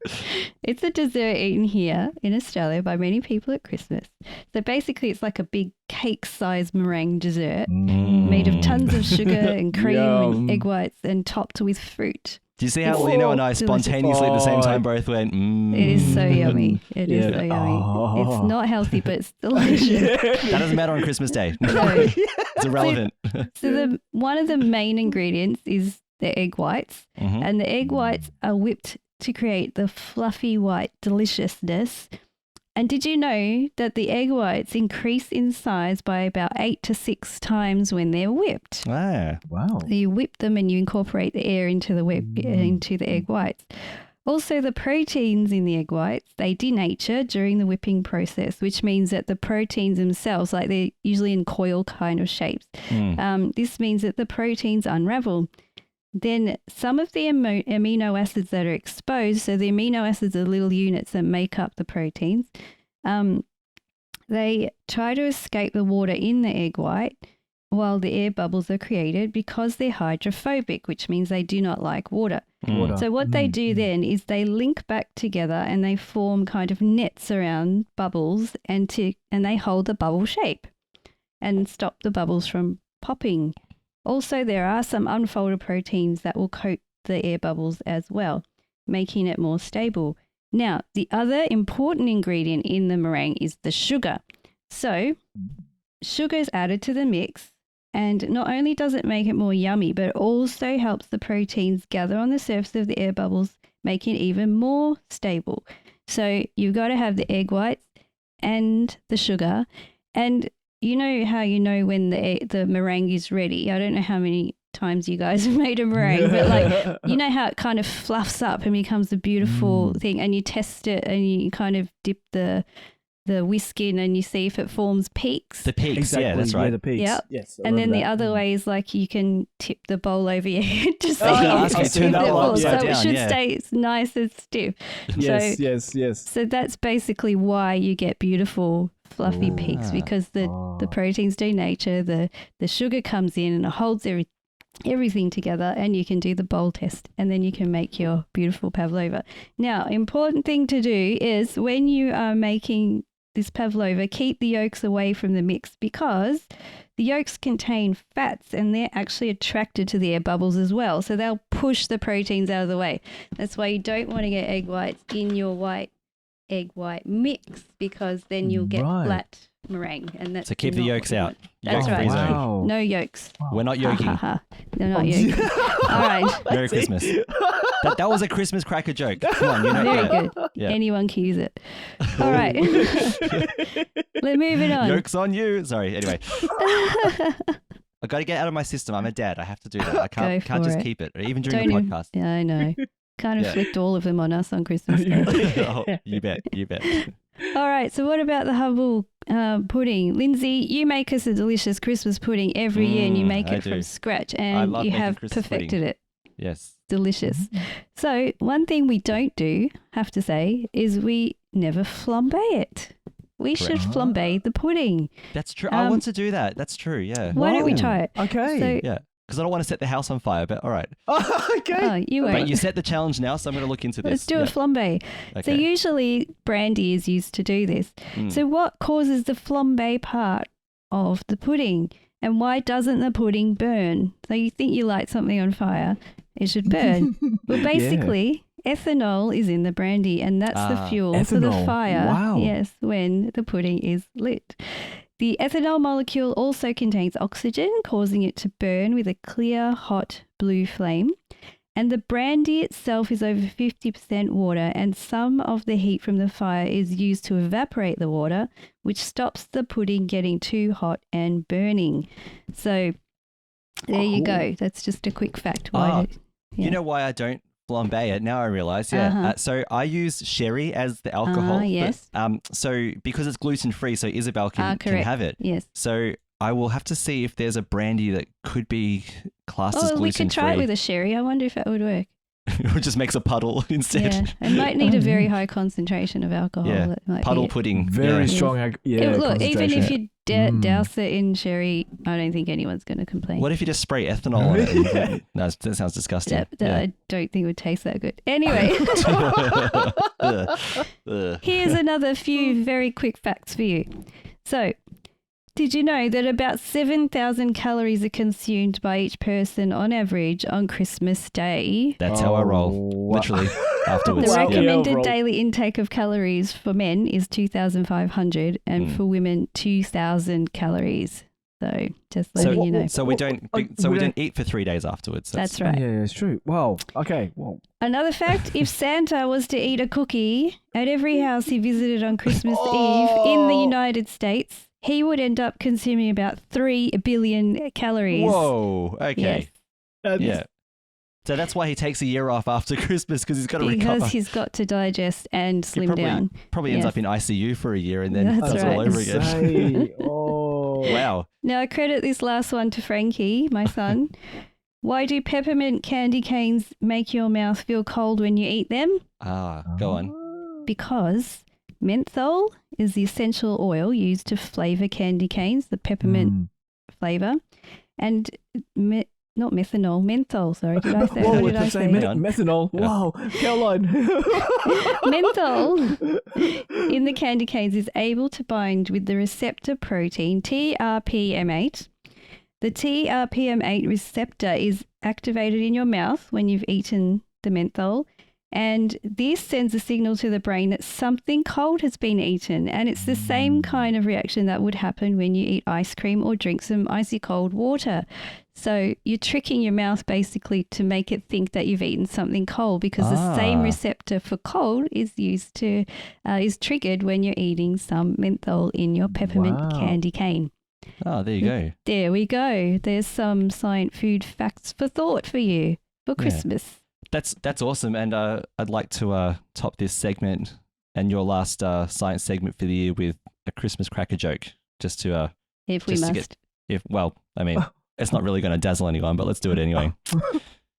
it's a dessert eaten here in Australia by many people at Christmas. So basically, it's like a big cake-sized meringue dessert made of tons of sugar and cream and egg whites and topped with fruit. Do you see how It's Lino and I delicious. spontaneously at the same time both went, It is so yummy. It is so yummy. Oh. It's not healthy, but it's delicious. That doesn't matter on Christmas Day. No. It's irrelevant. So one of the main ingredients is the egg whites, Mhm. and the egg whites are whipped to create the fluffy white deliciousness. And did you know that the egg whites increase in size by about 8 to 6 times when they're whipped? Ah. Wow. So you whip them and you incorporate the air into the into the egg whites. Also, the proteins in the egg whites, they denature during the whipping process, which means that the proteins themselves, like they're usually in coil kind of shapes, this means that the proteins unravel. Then some of the amino acids that are exposed, so the amino acids are little units that make up the proteins, they try to escape the water in the egg white while the air bubbles are created because they're hydrophobic, which means they do not like water. Water. So what they do then is they link back together and they form kind of nets around bubbles and they hold the bubble shape and stop the bubbles from popping. Also, there are some unfolded proteins that will coat the air bubbles as well, making it more stable. Now, the other important ingredient in the meringue is the sugar. So, sugar is added to the mix, and not only does it make it more yummy, but it also helps the proteins gather on the surface of the air bubbles, making it even more stable. So, you've got to have the egg whites and the sugar, and you know how you know when the meringue is ready. I don't know how many times you guys have made a meringue, but like you know how it kind of fluffs up and becomes a beautiful thing, and you test it and you kind of dip the whisk in and you see if it forms peaks. The peaks, Exactly. yeah, that's right. The peaks. Yep. Yes. And then the other way is like you can tip the bowl over your head to see I was gonna if ask you, turn it that one falls. So upside it down, should yeah. stay nice and stiff. Yes. So that's basically why you get beautiful fluffy peaks, because the proteins denature, the sugar comes in and it holds everything together, and you can do the bowl test, and then you can make your beautiful pavlova. Now, important thing to do is when you are making this pavlova, keep the yolks away from the mix, because the yolks contain fats and they're actually attracted to the air bubbles as well. So they'll push the proteins out of the way. That's why you don't want to get egg whites in your egg white mix, because then you'll get flat meringue. And that's So keep the yolks out. That's right. Wow. No yolks. We're not yoking. They're not yoking. All right. Merry Christmas. That was a Christmas cracker joke. Come on, you know Very that. good. Yeah. Anyone can use it. All right. Let's move it on. Yolks on you. Sorry. Anyway, I got to get out of my system. I'm a dad. I have to do that. I can't Go for just it. keep it, even during the podcast. Yeah, I know. Can't Yeah. inflict all of them on us on Christmas Day. Oh, you bet. You bet. All right. So what about the humble pudding? Lindsay, you make us a delicious Christmas pudding every year, and you make I it do. from scratch, I and love you making have Christmas perfected pudding. it. Yes. Delicious. So one thing we don't do, have to say, is we never flambe it. We should Correct. flambe the pudding. That's true. I want to do that. That's true. Yeah. Why don't we Whoa. try it? Okay. So, Yeah. Because I don't want to set the house on fire, but all right. Okay. oh, you won't. But you set the challenge now, so I'm going to look into this. Let's do a Yeah. flambe. So Okay. usually brandy is used to do this. Mm. So what causes the flambe part of the pudding? And why doesn't the pudding burn? So you think you light something on fire, it should burn. Well, basically, ethanol is in the brandy, and that's the fuel for the Ethanol. fire. Wow. Yes, when the pudding is lit. The ethanol molecule also contains oxygen, causing it to burn with a clear, hot blue flame. And the brandy itself is over 50% water, and some of the heat from the fire is used to evaporate the water, which stops the pudding getting too hot and burning. So there you go. That's just a quick fact. Yeah. You know why I don't flambe it? Now I realize. Yeah. Uh-huh. So I use sherry as the alcohol. Yes. But, so because it's gluten free, so Isabel can Correct. have it. Yes. So I will have to see if there's a brandy that could be classed as Oh, gluten we could try it free. with a sherry. I wonder if that would work. It just makes a puddle instead. Yeah. It might need a very high concentration of alcohol. Yeah. That might Puddle be it. pudding. Very Yeah. strong. Look, even if you Mm. douse it in sherry, I don't think anyone's going to complain. What if you just spray ethanol on it? No, that sounds disgusting. That I don't think would taste that good. Anyway, Ugh. here's another few very quick facts for you. So, did you know that about 7,000 calories are consumed by each person on average on Christmas Day? That's how I roll. wow. Literally afterwards. The Wow. recommended Yeah, daily intake of calories for men is 2,500 and for women 2,000 calories. So just letting you know. So we don't. So we don't eat for 3 days afterwards. That's right. Yeah, it's true. Wow. Okay. Well. Another fact, if Santa was to eat a cookie at every house he visited on Christmas Eve in the United States, he would end up consuming about 3 billion calories. Whoa. Okay. Yes, Yeah. So that's why he takes a year off after Christmas, because he's got to recover. because he's got to digest and He slim down. probably ends Yes. up in ICU for a year and then That's does it all right. over again. Say, oh. Wow. Now, I credit this last one to Frankie, my son. Why do peppermint candy canes make your mouth feel cold when you eat them? Go on. Because menthol is the essential oil used to flavor candy canes, the peppermint flavor, and not methanol, menthol. Sorry, did I say? Whoa, What did I say? Methanol. Yeah. Wow, Caroline. Menthol in the candy canes is able to bind with the receptor protein TRPM8. The TRPM8 receptor is activated in your mouth when you've eaten the menthol, and this sends a signal to the brain that something cold has been eaten, and it's the same kind of reaction that would happen when you eat ice cream or drink some icy cold water. So you're tricking your mouth basically to make it think that you've eaten something cold, because the same receptor for cold is is triggered when you're eating some menthol in your peppermint candy cane. Oh, there you go. There we go. There's some science food facts for thought for you for Christmas. That's awesome. And I'd like to top this segment and your last science segment for the year with a Christmas cracker joke, just to If we just to must. It's not really going to dazzle anyone, but let's do it anyway.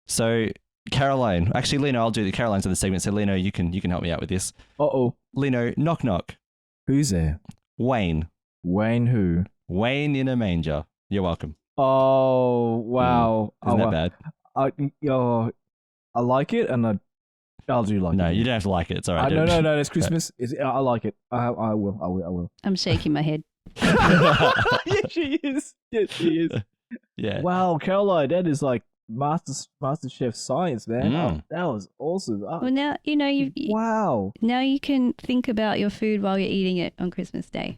So, Caroline, actually, Lino, I'll do the Caroline's in the segment. So, Lino, you can help me out with this. Uh-oh. Lino, knock knock. Who's there? Wayne. Wayne who? Wayne in a manger. You're welcome. Oh wow! Isn't oh, that wow. bad? I like it, and I'll do like it. No, you don't have to like it. It's all right. No. It's Christmas. I like it. I will. I'm shaking my head. Yes, she is. Yes, she is. Yeah. Wow, Caroline, that is like Master Chef science, man. Mm. Oh, that was awesome. Oh, Well, now you know wow. Now you can think about your food while you're eating it on Christmas Day.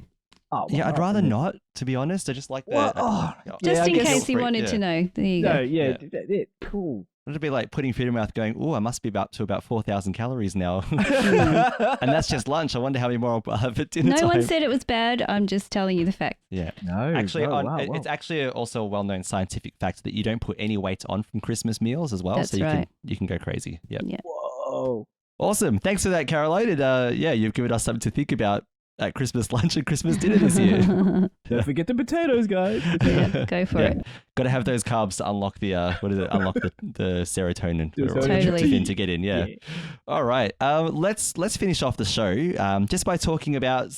Oh, Yeah, I'd wow. rather not, to be honest. I just like What? that. Oh, Just I in guess- case you wanted to know. There you No, go. yeah, Yeah. cool. It'd be like putting food in your mouth going, oh, I must be up to about 4,000 calories now. And that's just lunch. I wonder how many more I'll have at dinner No time. one said it was bad. I'm just telling you the fact. Yeah. No, Actually, wow. it's actually also a well-known scientific fact that you don't put any weight on from Christmas meals as well. That's so right. you can go crazy. Yep. Yeah. Whoa. Awesome. Thanks for that, Caroline. And yeah, you've given us something to think about at Christmas lunch and Christmas dinner this year. Don't forget the potatoes, guys. Yeah, go for it. Got to have those carbs to unlock the unlock the serotonin. The or Totally. tryptophan to get in. Yeah. All right. Let's finish off the show just by talking about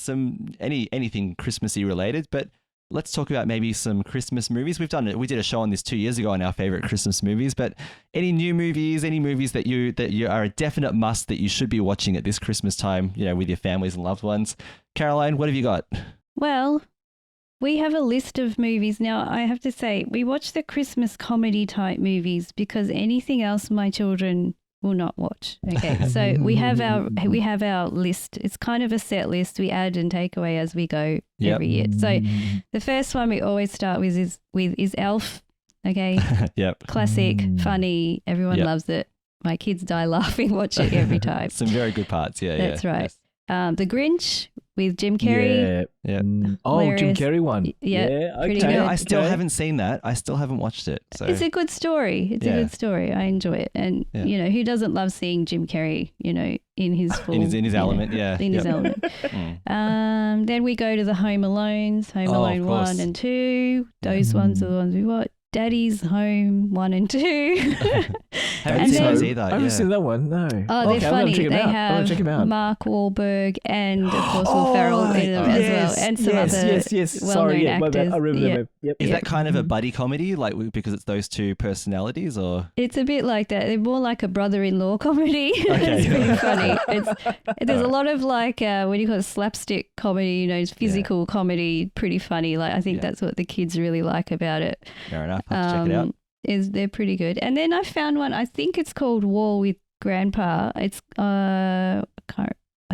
anything Christmassy related, but let's talk about maybe some Christmas movies. We did a show on this 2 years ago on our favorite Christmas movies, but any new movies, any movies that you are a definite must that you should be watching at this Christmas time, with your families and loved ones. Caroline, what have you got? Well, we have a list of movies. Now, I have to say, we watch the Christmas comedy type movies because anything else my children will not watch. Okay, so we have our list. It's kind of a set list. We add and take away as we go every year. So the first one we always start with is Elf. Okay, Yep. classic, funny. Everyone loves it. My kids die laughing, watch it every time. Some very good parts. Yeah, That's right. Yes. The Grinch with Jim Carrey. Yeah. Oh, Jim Hilarious. Carrey one. Yeah, pretty okay. good. I still haven't seen that. I still haven't watched it. So It's a good story. It's a Yeah. good story. I enjoy it. And, Yeah. who doesn't love seeing Jim Carrey, in his full... in his you know, element. Yeah. In his Yep. element. Mm. Then we go to the Home Alones, Home Oh, of Alone course. 1 and 2. Those ones are the ones we watch. Daddy's Home 1 and 2. Haven't And seen then- those either. I haven't yeah. seen that one. No. Oh, Okay, they're I'm gonna funny. check 'em They out. I'm gonna check 'em out. have Mark Wahlberg and, of course, Will Ferrell in them as well. And some other yes. well-known Sorry, yeah, my bad. actors. I remember Yeah. them. Yep. Is Yeah. that kind of a buddy comedy, like because it's those two personalities, or? It's a bit like that. They're more like a brother-in-law comedy. Okay. It's pretty funny. There's a lot of what do you call it, slapstick comedy, physical comedy, pretty funny. Like I think that's what the kids really like about it. Fair enough. I'll have to check it out. They're pretty good. And then I found one, I think it's called War with Grandpa. It's I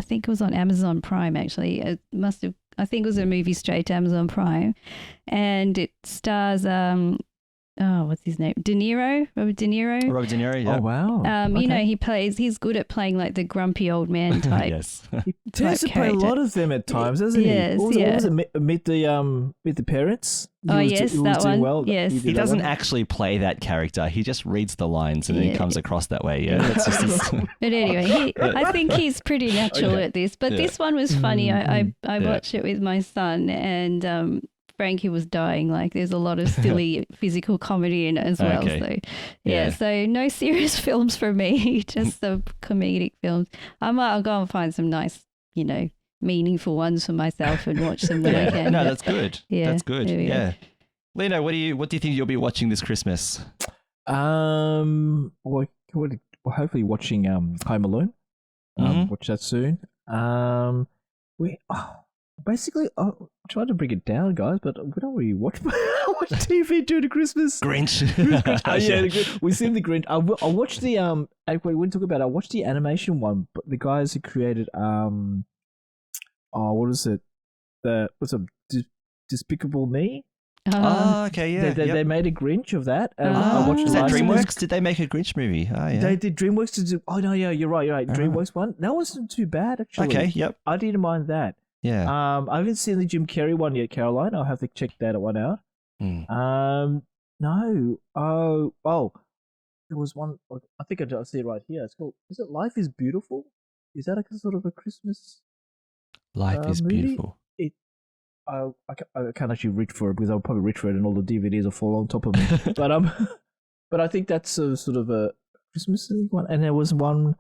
think it was on Amazon Prime actually. I think it was a movie straight to Amazon Prime. And it stars what's his name? Robert De Niro. Robert De Niro. Yeah. Oh wow. He's good at playing like the grumpy old man type. Yes. He tends to type play a character. lot of them at times, doesn't Yes, he? What yeah. was it? Meet the parents. Oh, He yes, he that doing one. Well. Yes. did He that doesn't one. actually play that character. He just reads the lines and then he Yeah. comes across that way. Yeah. That's just his... But anyway, I think he's pretty natural at this. But Yeah. this one was funny. I Yeah. watched it with my son, and Frankie was dying. Like there's a lot of silly physical comedy in it as well. Okay. So Yeah. so no serious films from me, just the comedic films. I'll go and find some nice, meaningful ones for myself and watch them when I can. No, But- that's good. Yeah, That's good. there we go. Yeah. Lino, what do you think you'll be watching this Christmas? Well, hopefully watching Home Alone. Mhm. Watch that soon. We basically I tried to bring it down, guys, but we don't really watch watch TV during the Christmas. Grinch. We seen the Grinch. I watched the we wouldn't talk about it. I watched the animation one, but the guys who created what is it? Despicable Me. Oh, okay, yeah. They made a Grinch of that. And Ah. I watched Is the that last one. DreamWorks? Did they make a Grinch movie? Oh, yeah. They did DreamWorks to do. Oh no, yeah, you're right. Ah. DreamWorks one. That wasn't too bad actually. Okay, yep. I didn't mind that. Yeah. I haven't seen the Jim Carrey one yet, Caroline. I'll have to check that one out. Mm. No. Oh, there was one. I think I see it right here. It's called. Is it Life is Beautiful? Is that a sort of a Christmas? Life is movie? beautiful. I can't actually reach for it because I'll probably reach for it and all the DVDs will fall on top of me. But I think that's a sort of a Christmas one. And there was one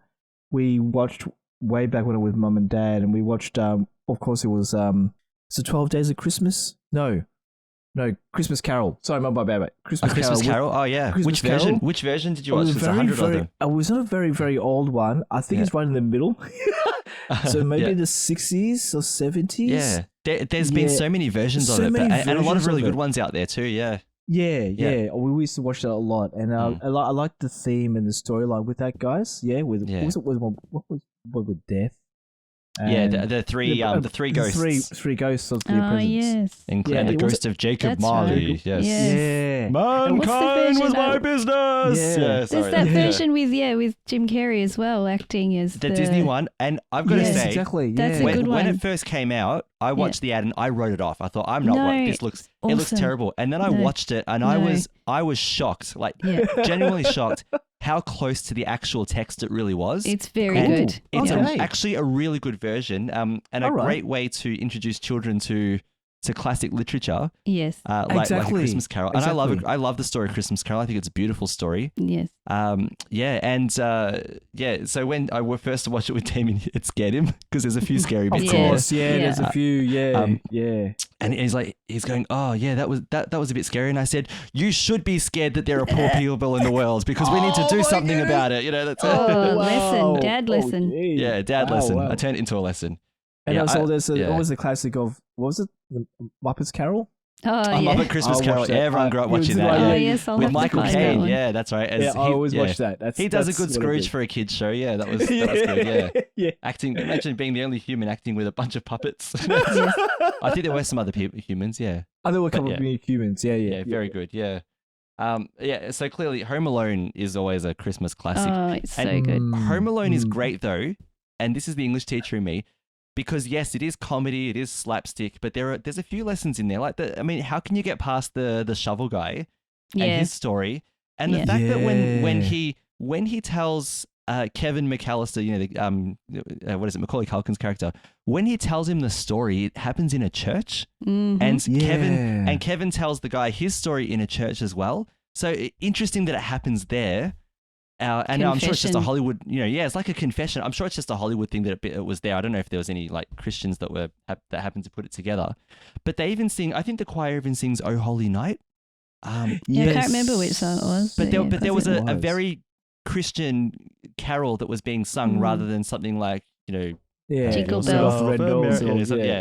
we watched way back when I was with Mum and Dad, and we watched. Of course, it was. So 12 Days of Christmas. No, No, Christmas Carol. Sorry, my bad. Christmas Carol. Oh yeah. Christmas Which version? Carol? Which version did you watch? There's 100 of them. I was on a very, very old one. I think it's right in the middle. So maybe the 60s or 70s. Yeah. There's been so many versions of it, and a lot of really good ones out there too. Yeah. Yeah. We used to watch that a lot, and I like the theme and the storyline with that, guys. Yeah, what was death? The three ghosts. Three ghosts of the presents. Yes. And the ghost of Jacob That's Marley. right. Yes. Yeah. Mankind was my version? business. Yeah. There's that version with Jim Carrey as well, acting as the Disney one. And I've got to say, exactly. That's a good one. when it first came out, I watched the ad and I wrote it off. I thought, I'm not what this looks. awesome. It looks terrible. And then I watched it and I was shocked, like genuinely shocked how close to the actual text it really was. It's very good. It's Okay. actually a really good version, and a great way to introduce children to classic literature. Yes. Like a Christmas Carol. And I love it. I love the story of Christmas Carol. I think it's a beautiful story. Yes. So when I first watched it with Damien, it scared him because there's a few scary bits. Of course, there's a few, And he's going, oh yeah, that was a bit scary. And I said, you should be scared that there are poor people in the world because we need to do something about it. You know, that's lesson, dad lesson. Dad lesson. I turned it into a lesson. And also there's what was the classic of, what was it? The Muppets Carol? Oh, yeah. Muppet Christmas Carol. Everyone grew up watching that. Oh, yes, with Michael Caine. Yeah, that's right. I always watch that. He does a good Scrooge for a kid's show. Yeah, that was good. Yeah. Acting. Imagine being the only human acting with a bunch of puppets. I think there were some other humans. Yeah. Oh, there were a couple of humans. Yeah. Very good. Yeah. So clearly, Home Alone is always a Christmas classic. Oh, it's so good. Home Alone is great though, and this is the English teacher in me. Because yes, it is comedy, it is slapstick, but there's a few lessons in there. Like how can you get past the shovel guy and his story, and the fact that when he tells Kevin McAllister, what is it, Macaulay Culkin's character, when he tells him the story, it happens in a church, and Kevin tells the guy his story in a church as well. So interesting that it happens there. And I'm sure it's just a Hollywood, it's like a confession. I'm sure it's just a Hollywood thing that it was there. I don't know if there was any like Christians that happened to put it together. But they even sing, I think the choir even sings "Oh Holy Night." I can't remember which song it was. But there was a very Christian carol that was being sung rather than something like, Jingle Bells.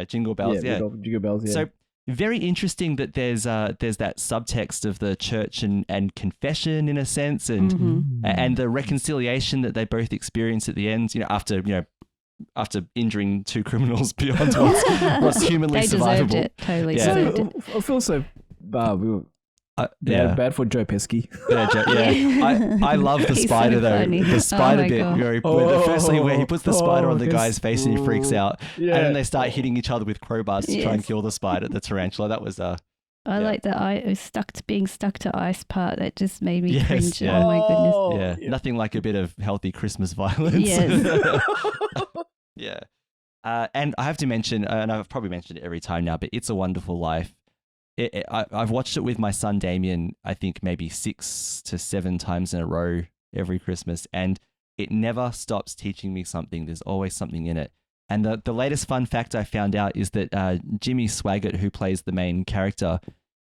Jingle Bells. Jingle Bells. Yeah. So very interesting that there's that subtext of the church and confession in a sense, and the reconciliation that they both experience at the end. After injuring two criminals beyond what's humanly survivable. They deserved it. Totally deserved it. I feel so bad for Joe Pesci. I love the spider though. Funny. The spider bit God. firstly where he puts the spider on the guy's face and he freaks out, and then they start hitting each other with crowbars to try and kill the spider, the tarantula. That was I like that being stuck to ice part. That just made me cringe. Oh my goodness. Yeah, nothing like a bit of healthy Christmas violence. Yes. Yeah. And I have to mention, and I've probably mentioned it every time now, but It's a Wonderful Life. I've watched it with my son Damien, I think maybe 6 to 7 times in a row every Christmas, and it never stops teaching me something. There's always something in it. And the latest fun fact I found out is that Jimmy Swaggart, who plays the main character,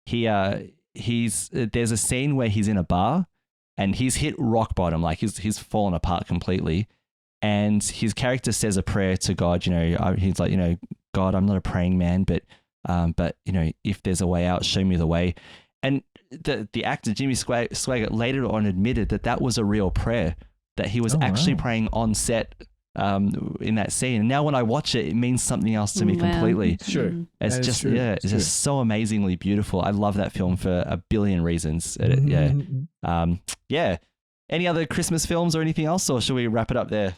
there's a scene where he's in a bar and he's hit rock bottom, like he's fallen apart completely. And his character says a prayer to God. He's like, God, I'm not a praying man, but if there's a way out, show me the way. And the actor Jimmy Swaggart later on admitted that was a real prayer, that he was actually praying on set in that scene. And now when I watch it, it means something else to me completely. Sure. It's just it's just so amazingly beautiful. I love that film for a billion reasons. Any other Christmas films or anything else, or should we wrap it up there?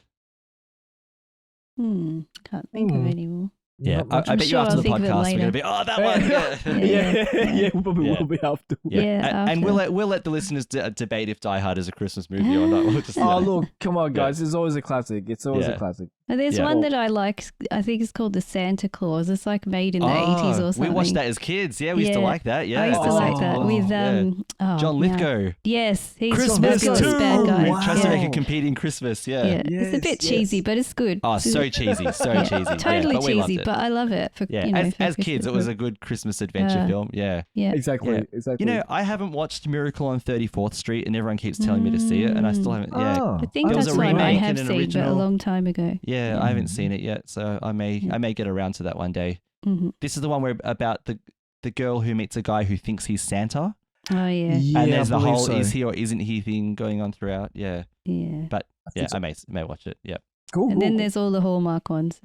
Can't think of any more. Yeah, I bet you after the podcast we're gonna be that one. We probably will be after. And we'll let the listeners debate if Die Hard is a Christmas movie or not. We'll just, look, come on, guys! It's always a classic. It's always a classic. But there's Yeah. one that I like. I think it's called the Santa Claus. It's like made in the 80s or something. We watched that as kids. Yeah, we used to Yeah. like that. Yeah, I used to the like Santa that Claus. with Yeah. John no. Lithgow. Yes, he's Christmas fabulous too. bad guy. Wow. Tries to Yeah. make a competing Christmas. Yeah. Yeah. It's a bit Yes, cheesy, yes. but it's good. Oh, so cheesy. So Yeah. cheesy. Totally yeah, but we loved cheesy, it. but I love it. For, Yeah, you know, as for kids, Christmas. it was a good Christmas adventure film. Yeah. Yeah. Exactly. Yeah. Exactly. You know, I haven't watched Miracle on 34th Street, and everyone keeps telling me to see it, and I still haven't. Yeah. Oh, I think There was that's a one I remake have and an seen, but a original. long time ago. Yeah, I haven't seen it yet, so I may get around to that one day. Hmm. This is the one where about the girl who meets a guy who thinks he's Santa, Oh, yeah. and there's I the believe whole so. is he or isn't he thing going on throughout. Yeah, Yeah. but I yeah, think I so. may watch it. Yeah. Cool. And then cool. there's all the Hallmark ones.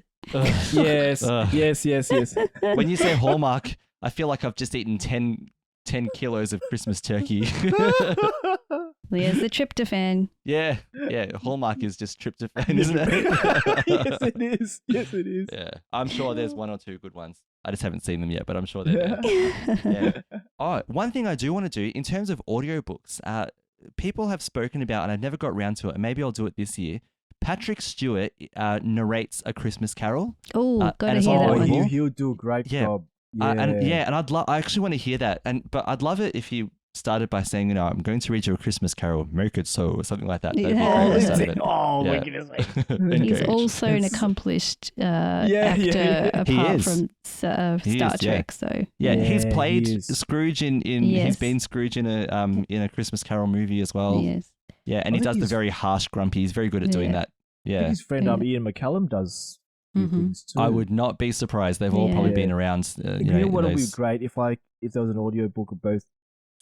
Yes, Ugh. yes. When you say Hallmark, I feel like I've just eaten 10 kilos of Christmas turkey. There's the tryptophan. Yeah, Hallmark is just tryptophan, isn't it? Yes, it is. Yes, it is. Yeah, I'm sure there's one or two good ones. I just haven't seen them yet, but I'm sure they're there. Yeah. Oh, one thing I do want to do in terms of audiobooks, people have spoken about, and I've never got around to it, and maybe I'll do it this year. Patrick Stewart narrates A Christmas Carol. Oh, and gotta it's hear that all one. audible. He'll do a great Yeah. job. And I actually want to hear that, but I'd love it if he started by saying, you know, I'm going to read you A Christmas Carol, make it so, or something like that. That'd be Yeah. great. Start of it. Oh, Yeah. my goodness. He's Engage. also an It's- accomplished actor yeah. He apart is. from Star He is, yeah. Trek. So Yeah, he's Yeah, played he is. Scrooge in Yes. he's been Scrooge in a Christmas Carol movie as well. yes, Yeah, and I he think does the he's- very harsh grumpy. He's very good at doing Yeah. that. I think Yeah. his friend Yeah. Ian McCallum does a few Mhm. things too. I would not be surprised. They've all Yeah. probably Yeah. been around. You You know know, what would be those- great if there was an audiobook of both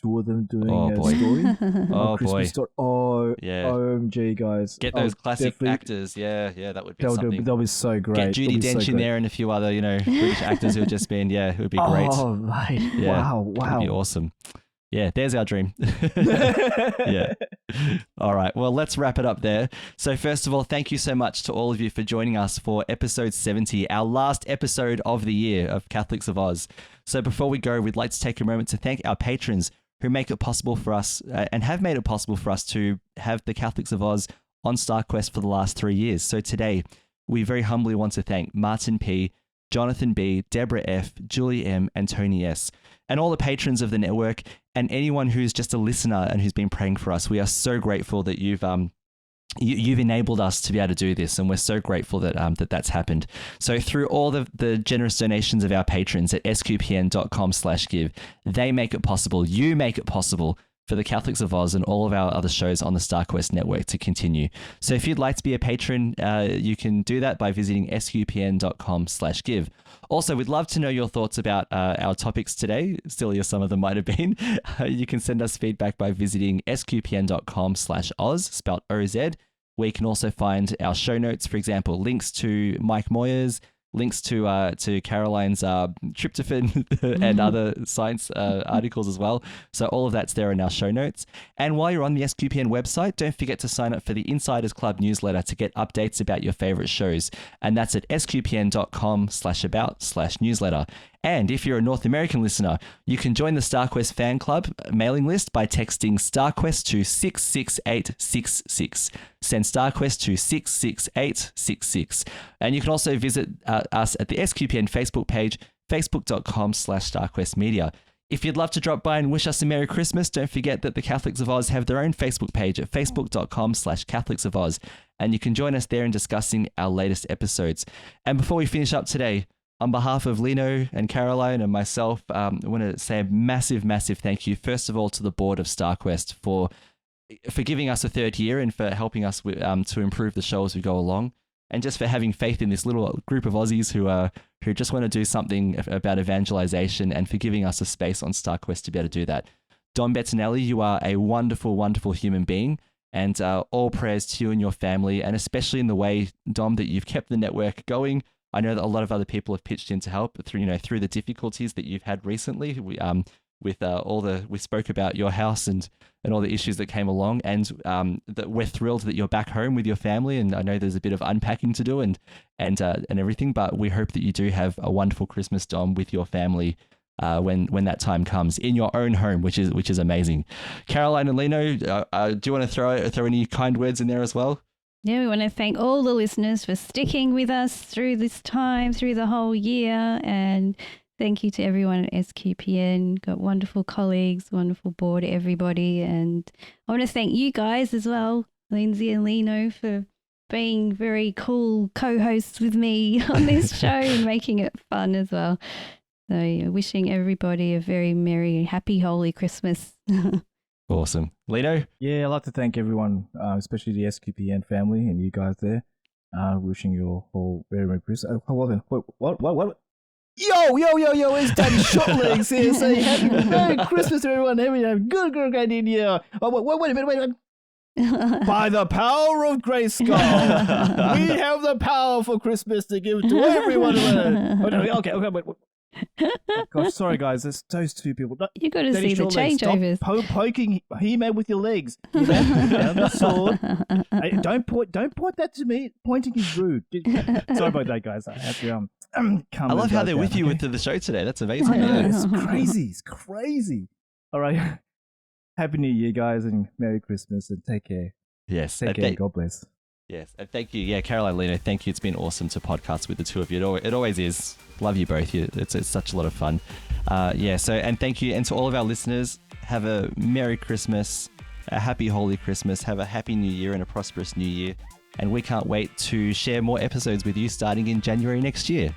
two of them doing Oh, a boy. story. Oh, Christmas boy. story. Oh, Yeah. OMG, guys. Get I those would classic definitely- actors. Yeah, that would be They'll something. be so great. Get Judi It'll be so Dench in great. there and a few other, British actors who have just been, it would be great. Oh, mate. Yeah. Wow. That'd be awesome. Yeah, there's our dream. Yeah. All right. Well, let's wrap it up there. So first of all, thank you so much to all of you for joining us for episode 70, our last episode of the year of Catholics of Oz. So before we go, we'd like to take a moment to thank our patrons who make it possible for us and have made it possible for us to have the Catholics of Oz on StarQuest for the last 3 years. So today, we very humbly want to thank Martin P., Jonathan B., Deborah F., Julie M., and Tony S., and all the patrons of the network, and anyone who's just a listener and who's been praying for us. We are so grateful that you've enabled us to be able to do this, and we're so grateful that that's happened. So through all the generous donations of our patrons at sqpn.com/give, they make it possible. You make it possible for the Catholics of Oz and all of our other shows on the StarQuest network to continue. So if you'd like to be a patron, you can do that by visiting sqpn.com/give. Also, we'd love to know your thoughts about our topics today, silly as some of them might have been. You can send us feedback by visiting sqpn.com/Oz, spelled OZ, where you can also find our show notes, for example, links to Mike Moyers, links to Caroline's tryptophan and other science articles as well. So all of that's there in our show notes. And while you're on the SQPN website, don't forget to sign up for the Insiders Club newsletter to get updates about your favorite shows. And that's at sqpn.com/about/newsletter. And if you're a North American listener, you can join the StarQuest fan club mailing list by texting StarQuest to 66866. Send StarQuest to 66866. And you can also visit us at the SQPN Facebook page, facebook.com/StarQuestMedia. If you'd love to drop by and wish us a Merry Christmas, don't forget that the Catholics of Oz have their own Facebook page at facebook.com/Catholics of Oz. And you can join us there in discussing our latest episodes. And before we finish up today, on behalf of Lino and Caroline and myself, I want to say a massive, massive thank you, first of all, to the board of StarQuest for giving us a third year and for helping us to improve the show as we go along, and just for having faith in this little group of Aussies who just want to do something about evangelization, and for giving us a space on StarQuest to be able to do that. Dom Bettinelli, you are a wonderful, wonderful human being, and all prayers to you and your family, and especially in the way, Dom, that you've kept the network going. I know that a lot of other people have pitched in to help through the difficulties that you've had recently. We spoke about your house and all the issues that came along, and that we're thrilled that you're back home with your family. And I know there's a bit of unpacking to do and everything, but we hope that you do have a wonderful Christmas, Dom, with your family when that time comes in your own home, which is amazing. Caroline and Lino, do you want to throw any kind words in there as well? Yeah, we want to thank all the listeners for sticking with us through this time, through the whole year. And thank you to everyone at SQPN. Got wonderful colleagues, wonderful board, everybody. And I want to thank you guys as well, Lindsay and Lino, for being very cool co-hosts with me on this show and making it fun as well. So wishing everybody a very merry, happy, holy Christmas. Awesome. Lino? Yeah, I'd like to thank everyone, especially the SQPN family and you guys there. Wishing you all very Merry Christmas. Hold on. What? Yo, it's Daddy Shortlegs here saying happy Merry Christmas to everyone. Have a good great New Year. Oh, wait a minute. By the power of Grayskull, we have the power for Christmas to give to everyone. Okay, wait. Gosh, sorry guys, there's those two people. You got to Daddy see the Shortlegs, changeovers. Stop poking He-Man with your legs. Down the sword. Hey, don't point that to me. Pointing is rude. Sorry about that, guys. I have to I love how they're with you with the show today. That's amazing. I know, it's crazy. It's crazy. All right. Happy New Year, guys, and Merry Christmas, and take care. Yes. Take care. God bless. Yes, and thank you. Yeah, Caroline, Lino, thank you. It's been awesome to podcast with the two of you. It always is. Love you both. It's such a lot of fun. And thank you. And to all of our listeners, have a Merry Christmas, a Happy Holy Christmas, have a Happy New Year and a prosperous New Year. And we can't wait to share more episodes with you starting in January next year.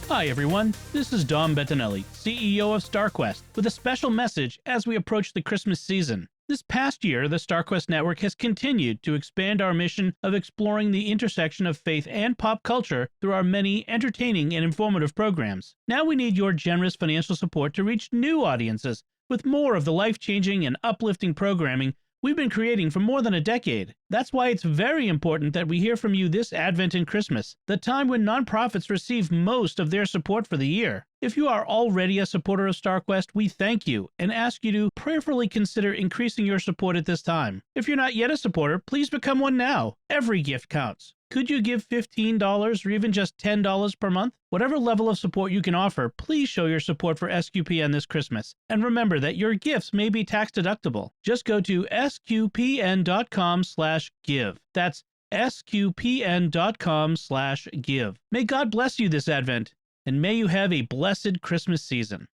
Hi everyone, this is Dom Bettinelli, CEO of StarQuest, with a special message as we approach the Christmas season. This past year, the StarQuest Network has continued to expand our mission of exploring the intersection of faith and pop culture through our many entertaining and informative programs. Now we need your generous financial support to reach new audiences with more of the life-changing and uplifting programming we've been creating for more than a decade. That's why it's very important that we hear from you this Advent and Christmas, the time when nonprofits receive most of their support for the year. If you are already a supporter of StarQuest, we thank you and ask you to prayerfully consider increasing your support at this time. If you're not yet a supporter, please become one now. Every gift counts. Could you give $15 or even just $10 per month? Whatever level of support you can offer, please show your support for SQPN this Christmas. And remember that your gifts may be tax deductible. Just go to sqpn.com/give. That's sqpn.com/give. May God bless you this Advent, and may you have a blessed Christmas season.